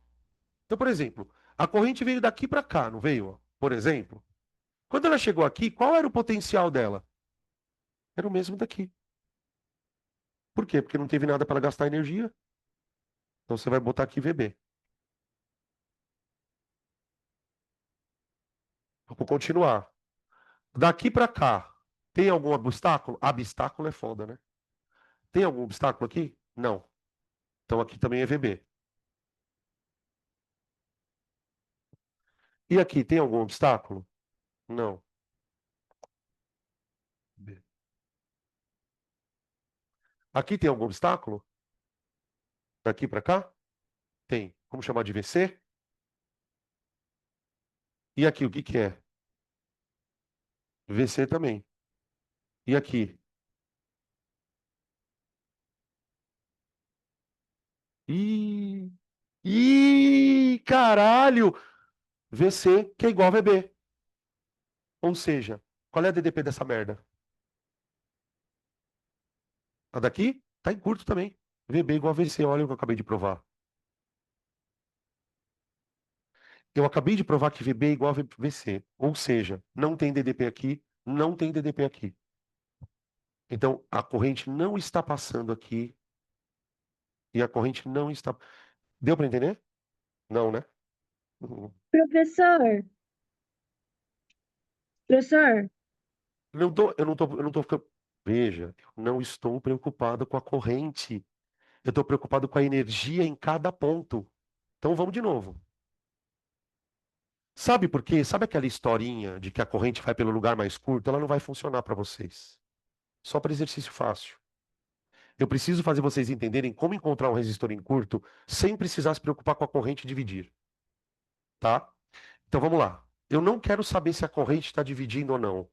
Então, por exemplo, a corrente veio daqui para cá, não veio? Por exemplo, quando ela chegou aqui, qual era o potencial dela? Era o mesmo daqui. Por quê? Porque não teve nada para ela gastar energia. Então você vai botar aqui VB. Vou continuar. Daqui para cá, tem algum obstáculo? Obstáculo é foda, né? Tem algum obstáculo aqui? Não. Então aqui também é VB. E aqui tem algum obstáculo? Não. B. Aqui tem algum obstáculo? Daqui para cá? Tem. Vamos chamar de VC? E aqui o que que é? VC também. E aqui? Ih, caralho! VC que é igual a VB. Ou seja, qual é a DDP dessa merda? A daqui? Tá em curto também. VB igual a VC, olha o que eu acabei de provar. Eu acabei de provar que VB é igual a VC. Ou seja, não tem DDP aqui, não tem DDP aqui. Então, a corrente não está passando aqui e a corrente não está. Deu para entender? Não, né? Uhum. Professor, professor, Eu não tô ficando. Veja, eu não estou preocupado com a corrente. Eu estou preocupado com a energia em cada ponto. Então vamos de novo. Sabe por quê? Sabe aquela historinha de que a corrente vai pelo lugar mais curto? Ela não vai funcionar para vocês. Só para exercício fácil. Eu preciso fazer vocês entenderem como encontrar um resistor em curto sem precisar se preocupar com a corrente dividir, tá? Então vamos lá. Eu não quero saber se a corrente está dividindo ou não.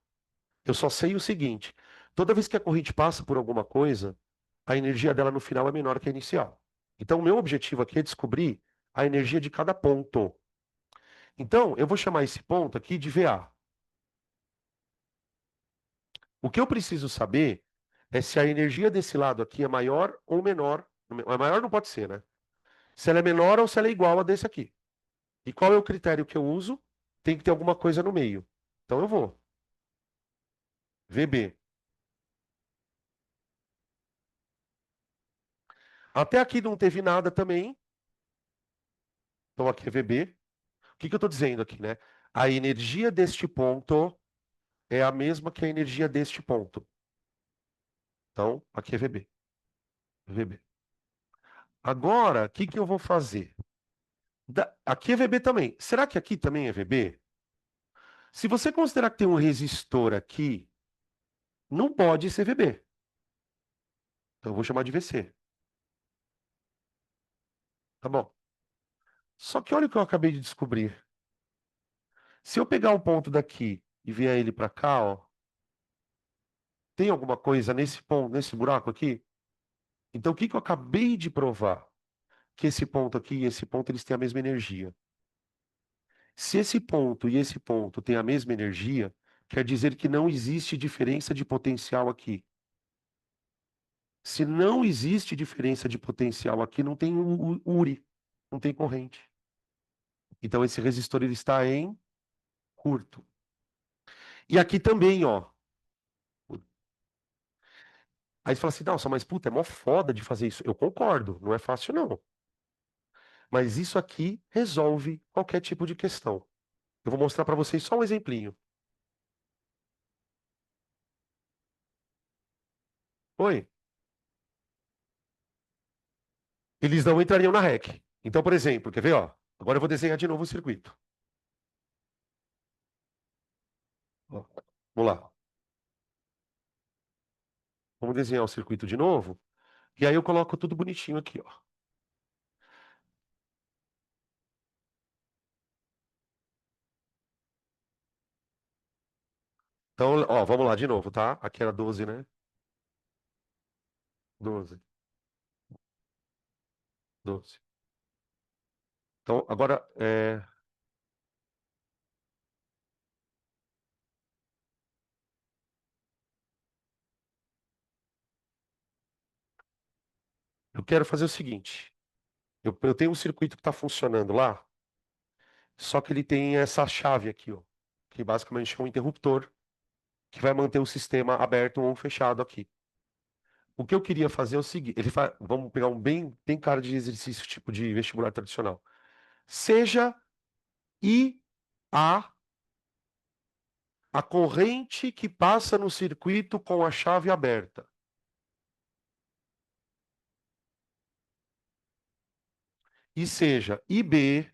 Eu só sei o seguinte: toda vez que a corrente passa por alguma coisa, a energia dela no final é menor que a inicial. Então, o meu objetivo aqui é descobrir a energia de cada ponto. Então, eu vou chamar esse ponto aqui de VA. O que eu preciso saber é se a energia desse lado aqui é maior ou menor. A maior não pode ser, né? Se ela é menor ou se ela é igual a desse aqui. E qual é o critério que eu uso? Tem que ter alguma coisa no meio. Então eu vou. VB. Até aqui não teve nada também. Então aqui é VB. O que que eu estou dizendo aqui, né? A energia deste ponto é a mesma que a energia deste ponto. Então, aqui é VB. VB. Agora, o que que eu vou fazer? Aqui é VB também. Será que aqui também é VB? Se você considerar que tem um resistor aqui, não pode ser VB. Então eu vou chamar de VC. Tá bom. Só que olha o que eu acabei de descobrir. Se eu pegar um ponto daqui e vier ele para cá, ó, tem alguma coisa nesse ponto, nesse buraco aqui? Então o que que eu acabei de provar? Que esse ponto aqui e esse ponto eles têm a mesma energia. Se esse ponto e esse ponto têm a mesma energia, quer dizer que não existe diferença de potencial aqui. Se não existe diferença de potencial aqui, não tem URI, não tem corrente. Então esse resistor ele está em curto. E aqui também, ó. Aí você fala assim, nossa, mas puta, é mó foda de fazer isso. Eu concordo, não é fácil não. Mas isso aqui resolve qualquer tipo de questão. Eu vou mostrar para vocês só um exemplinho. Oi, eles não entrariam na REC. Então, por exemplo, quer ver, ó? Agora eu vou desenhar de novo o circuito. Ó, vamos lá. Vamos desenhar o circuito de novo. E aí eu coloco tudo bonitinho aqui, ó. Então, ó, vamos lá de novo, tá? Aqui era 12, né? 12, 12. Então, agora, eu quero fazer o seguinte. Eu tenho um circuito que está funcionando lá, só que ele tem essa chave aqui, ó. Que basicamente é um interruptor que vai manter o sistema aberto ou fechado aqui. O que eu queria fazer é o seguinte, vamos pegar um bem cara de exercício tipo de vestibular tradicional. Seja IA a corrente que passa no circuito com a chave aberta. E seja IB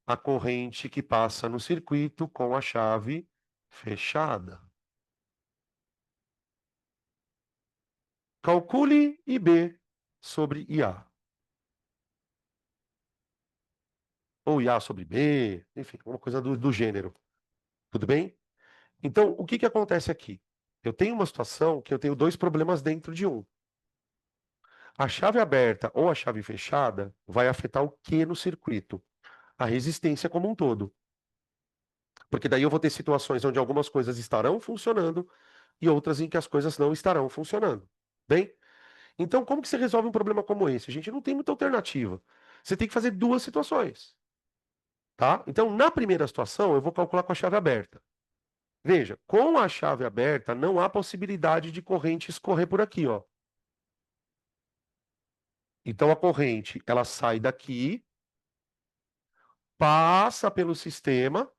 a corrente que passa no circuito com a chave fechada. Calcule IB sobre IA. Ou IA sobre B, enfim, uma coisa do gênero. Tudo bem? Então, o que que acontece aqui? Eu tenho uma situação que eu tenho dois problemas dentro de um. A chave aberta ou a chave fechada vai afetar o que no circuito? A resistência como um todo. Porque daí eu vou ter situações onde algumas coisas estarão funcionando e outras em que as coisas não estarão funcionando. Bem? Então, como que você resolve um problema como esse? A gente não tem muita alternativa. Você tem que fazer duas situações, tá? Então, na primeira situação, eu vou calcular com a chave aberta. Veja, com a chave aberta, não há possibilidade de corrente escorrer por aqui, ó. Então, a corrente, ela sai daqui, passa pelo sistema,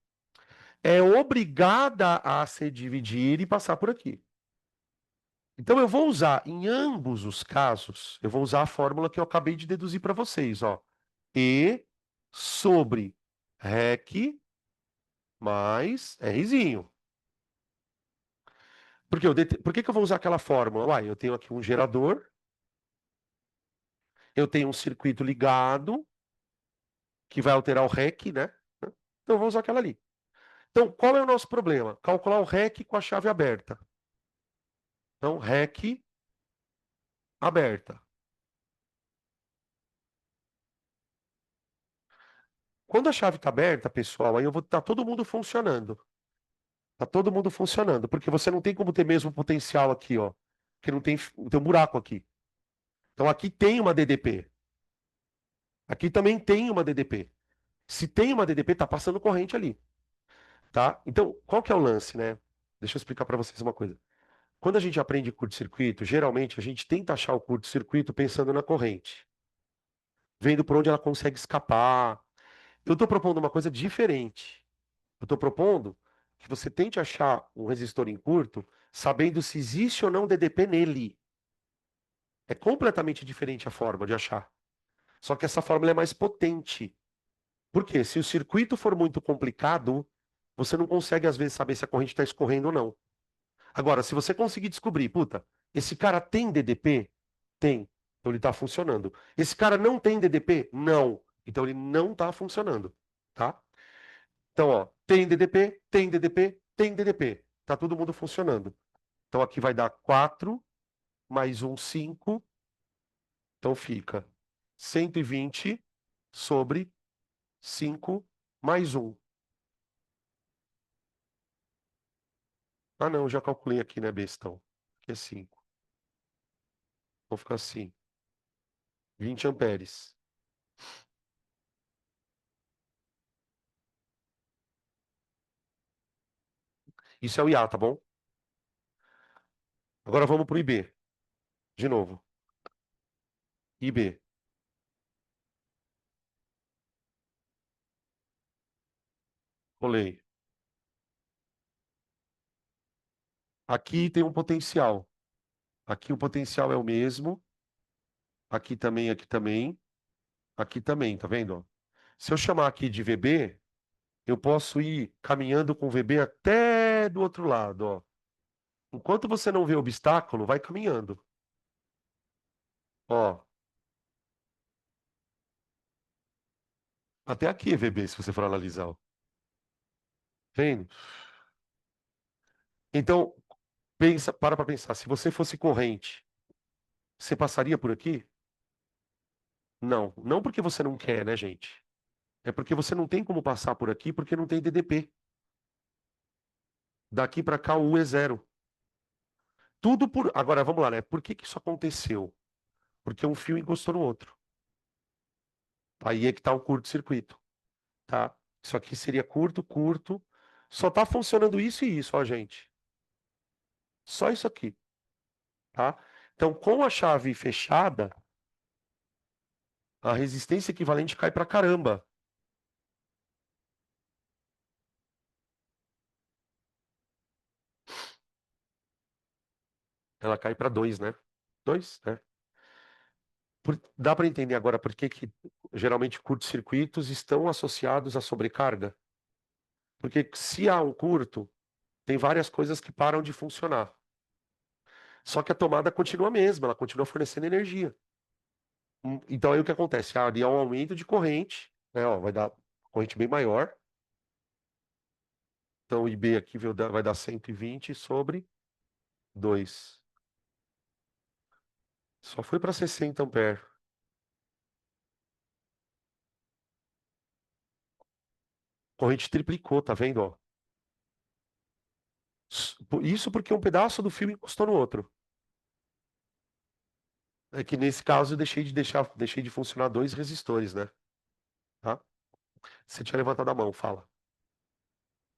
é obrigada a se dividir e passar por aqui. Então, eu vou usar, em ambos os casos, eu vou usar a fórmula que eu acabei de deduzir para vocês, ó. E sobre REC mais Rzinho. Por que que eu vou usar aquela fórmula? Uai, eu tenho aqui um gerador, eu tenho um circuito ligado, que vai alterar o REC, né? Então, eu vou usar aquela ali. Então, qual é o nosso problema? Calcular o REC com a chave aberta. Então, REC aberta. Quando a chave está aberta, pessoal, aí eu vou estar todo mundo funcionando. Tá todo mundo funcionando, porque você não tem como ter mesmo potencial aqui, ó. Porque não tem um buraco aqui. Então aqui tem uma DDP. Aqui também tem uma DDP. Se tem uma DDP, tá passando corrente ali, tá? Então, qual que é o lance, né? Deixa eu explicar para vocês uma coisa. Quando a gente aprende curto-circuito, geralmente a gente tenta achar o curto-circuito pensando na corrente, vendo por onde ela consegue escapar. Eu estou propondo uma coisa diferente. Eu estou propondo que você tente achar um resistor em curto, sabendo se existe ou não DDP nele. É completamente diferente a forma de achar. Só que essa fórmula é mais potente. Por quê? Se o circuito for muito complicado, você não consegue, às vezes, saber se a corrente está escorrendo ou não. Agora, se você conseguir descobrir, puta, esse cara tem DDP? Tem. Então ele está funcionando. Esse cara não tem DDP? Não. Então ele não está funcionando. Tá? Então, ó, tem DDP, tem DDP, tem DDP. Tá todo mundo funcionando. Então aqui vai dar 4 mais um 5. Então fica 120 sobre 5 mais um. Ah, não, já calculei aqui, né, bestão? Aqui é 5. Vou ficar assim. 20 amperes. Isso é o IA, tá bom? Agora vamos pro IB. De novo. IB. Rolei. Aqui tem um potencial. Aqui o potencial é o mesmo. Aqui também, aqui também. Aqui também, tá vendo? Ó? Se eu chamar aqui de VB, eu posso ir caminhando com o VB até do outro lado, ó. Enquanto você não vê obstáculo, vai caminhando. Ó, até aqui é VB, se você for analisar, ó. Vendo? Então, pensa, para pensar. Se você fosse corrente, você passaria por aqui? Não. Não porque você não quer, né, gente? É porque você não tem como passar por aqui porque não tem DDP. Daqui para cá, o U é zero. Tudo por. Agora, vamos lá, né? Por que que isso aconteceu? Porque um fio encostou no outro. Aí é que tá o curto-circuito, tá? Isso aqui seria curto, curto. Só tá funcionando isso e isso, ó, gente. Só isso aqui, tá? Então, com a chave fechada, a resistência equivalente cai pra caramba. Ela cai para 2, né? 2, né? Dá para entender agora por que que geralmente curtos-circuitos estão associados à sobrecarga? Porque se há um curto, tem várias coisas que param de funcionar. Só que a tomada continua a mesma, ela continua fornecendo energia. Então aí o que acontece? Ah, ali há um aumento de corrente, né? Ó, vai dar corrente bem maior. Então o IB aqui vai dar 120 sobre 2. Só foi para 60 amperes. Corrente triplicou, tá vendo, ó? Isso porque um pedaço do fio encostou no outro. É que nesse caso eu deixei de funcionar dois resistores, né? Tá? Você tinha levantado a mão, fala.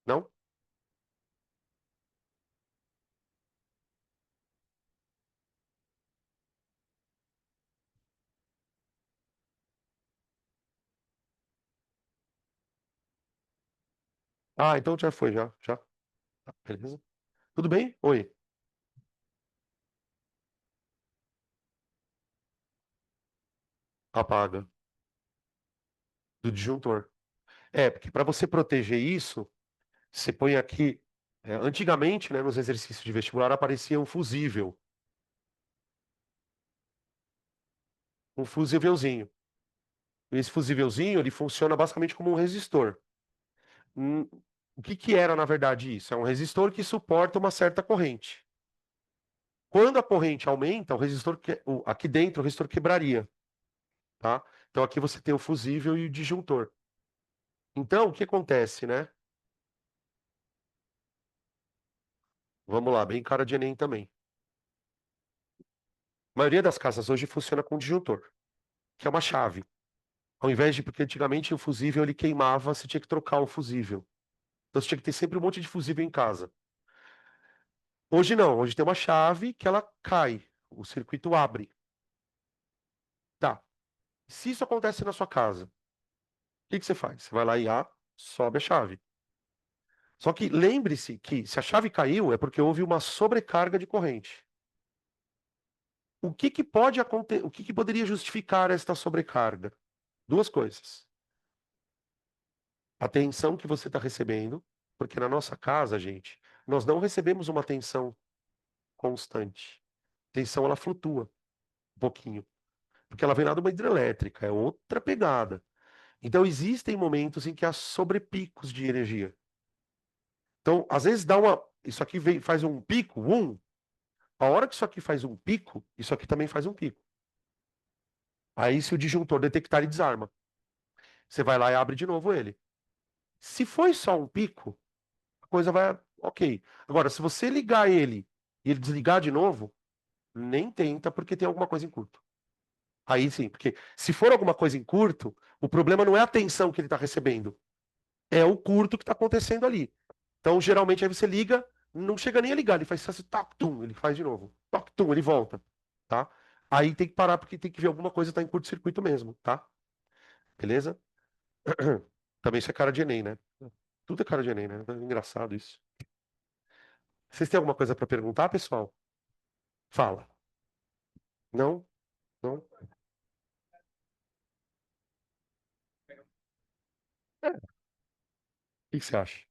Não? Ah, então já foi, já, já. Tá, beleza. Tudo bem? Oi. Apaga. Do disjuntor. É, porque para você proteger isso, você põe aqui. Antigamente, né, nos exercícios de vestibular aparecia um fusívelzinho. Esse fusívelzinho, ele funciona basicamente como um resistor. Hum, o que que era, na verdade, isso? É um resistor que suporta uma certa corrente. Quando a corrente aumenta, aqui dentro o resistor quebraria, tá? Então aqui você tem o fusível e o disjuntor. Então, o que acontece, né? Vamos lá, bem cara de Enem também. A maioria das casas hoje funciona com disjuntor, que é uma chave. Ao invés de, porque antigamente o fusível ele queimava, você tinha que trocar o fusível. Então você tinha que ter sempre um monte de fusível em casa. Hoje não, hoje tem uma chave que ela cai, o circuito abre. Tá. Se isso acontece na sua casa, o que que você faz? Você vai lá e sobe a chave. Só que lembre-se que se a chave caiu é porque houve uma sobrecarga de corrente. O que que pode acontecer? O que que poderia justificar esta sobrecarga? Duas coisas. A tensão que você está recebendo, porque na nossa casa, gente, nós não recebemos uma tensão constante. A tensão ela flutua um pouquinho, porque ela vem lá de uma hidrelétrica, é outra pegada. Então existem momentos em que há sobrepicos de energia. Então, às vezes isso aqui faz um pico, a hora que isso aqui faz um pico, isso aqui também faz um pico. Aí, se o disjuntor detectar, ele desarma. Você vai lá e abre de novo ele. Se foi só um pico, a coisa vai. Ok. Agora, se você ligar ele e ele desligar de novo, nem tenta, porque tem alguma coisa em curto. Aí sim, porque se for alguma coisa em curto, o problema não é a tensão que ele está recebendo, é o curto que está acontecendo ali. Então, geralmente, aí você liga, não chega nem a ligar, ele faz assim, toc, tum, ele faz de novo. Toc, tum, ele volta, tá? Aí tem que parar porque tem que ver alguma coisa tá em curto-circuito mesmo, tá? Beleza? Também isso é cara de Enem, né? Tudo é cara de Enem, né? É engraçado isso. Vocês têm alguma coisa para perguntar, pessoal? Fala. Não? Não? O que que você acha?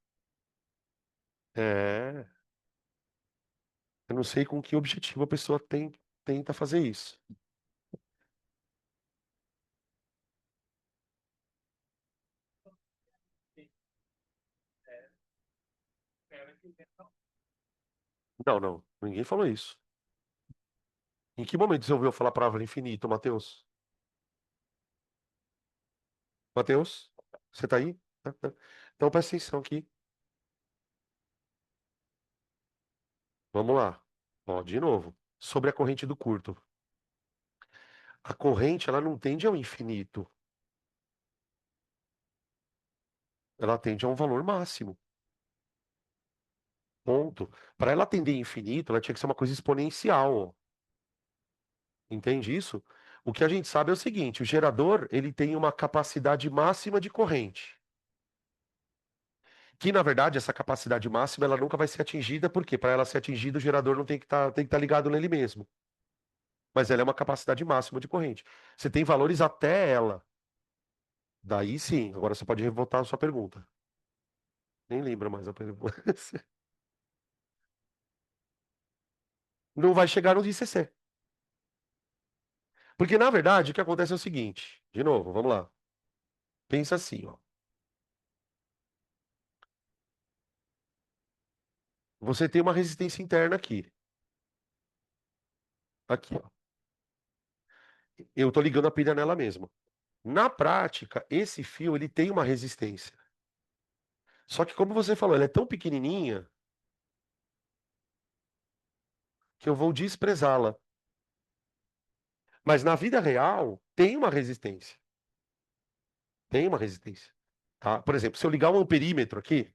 É, eu não sei com que objetivo a pessoa tenta fazer isso. Não, não, ninguém falou isso. Em que momento você ouviu falar a palavra infinito, Matheus? Matheus, você tá aí? Então presta atenção aqui. Vamos lá. Ó, de novo. Sobre a corrente do curto. A corrente, ela não tende ao infinito. Ela tende a um valor máximo. Ponto. Para ela atender infinito, ela tinha que ser uma coisa exponencial. Entende isso? O que a gente sabe é o seguinte: o gerador ele tem uma capacidade máxima de corrente. Que, na verdade, essa capacidade máxima ela nunca vai ser atingida, porque para ela ser atingida, o gerador não tem que estar ligado nele mesmo. Mas ela é uma capacidade máxima de corrente. Você tem valores até ela. Daí sim, agora você pode revoltar a sua pergunta. Nem lembra mais a pergunta. Não vai chegar no ICC. Porque, na verdade, o que acontece é o seguinte: de novo, vamos lá. Pensa assim, ó. Você tem uma resistência interna aqui. Aqui, ó. Eu estou ligando a pilha nela mesma. Na prática, esse fio ele tem uma resistência. Só que, como você falou, ela é tão pequenininha que eu vou desprezá-la. Mas na vida real, tem uma resistência. Tem uma resistência. Tá? Por exemplo, se eu ligar um amperímetro aqui,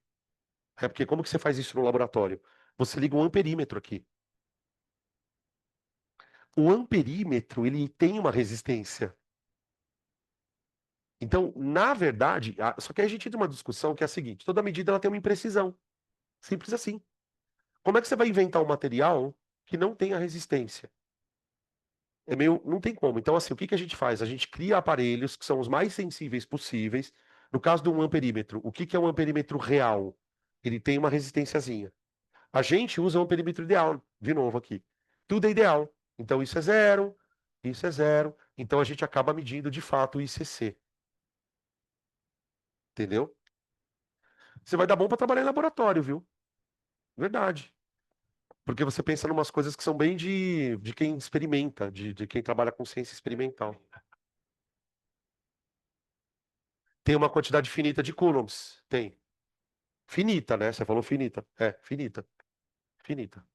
é porque como que você faz isso no laboratório? Você liga um amperímetro aqui. O amperímetro, ele tem uma resistência. Então, na verdade, só que aí a gente entra numa discussão que é a seguinte: toda medida ela tem uma imprecisão. Simples assim. Como é que você vai inventar um material que não tenha resistência? É meio, não tem como. Então, assim, o que que a gente faz? A gente cria aparelhos que são os mais sensíveis possíveis. No caso do amperímetro, o que que é um amperímetro real? Ele tem uma resistênciazinha. A gente usa um amperímetro ideal, de novo aqui. Tudo é ideal. Então, isso é zero, isso é zero. Então, a gente acaba medindo de fato o ICC. Entendeu? Você vai dar bom para trabalhar em laboratório, viu? Verdade. Porque você pensa em umas coisas que são bem de quem experimenta, de quem trabalha com ciência experimental. Tem uma quantidade finita de coulombs. Tem. Finita, né? Você falou finita. É, finita. Finita.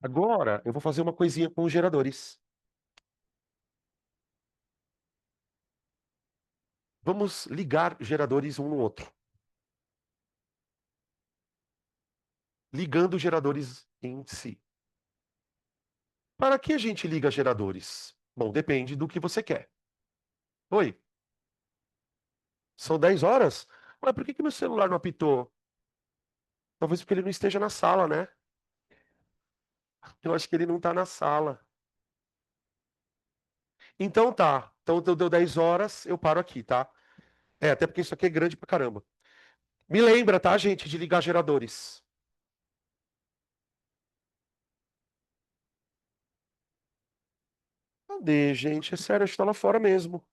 Agora, eu vou fazer uma coisinha com os geradores. Vamos ligar geradores um no outro. Ligando geradores em si. Para que a gente liga geradores? Bom, depende do que você quer. Oi, são 10 horas? Ué, por que que meu celular não apitou? Talvez porque ele não esteja na sala, né? Eu acho que ele não tá na sala. Então tá. Então deu 10 horas, eu paro aqui, tá? É, até porque isso aqui é grande pra caramba. Me lembra, tá, gente, de ligar geradores. Cadê, gente? É sério, acho que tá lá fora mesmo.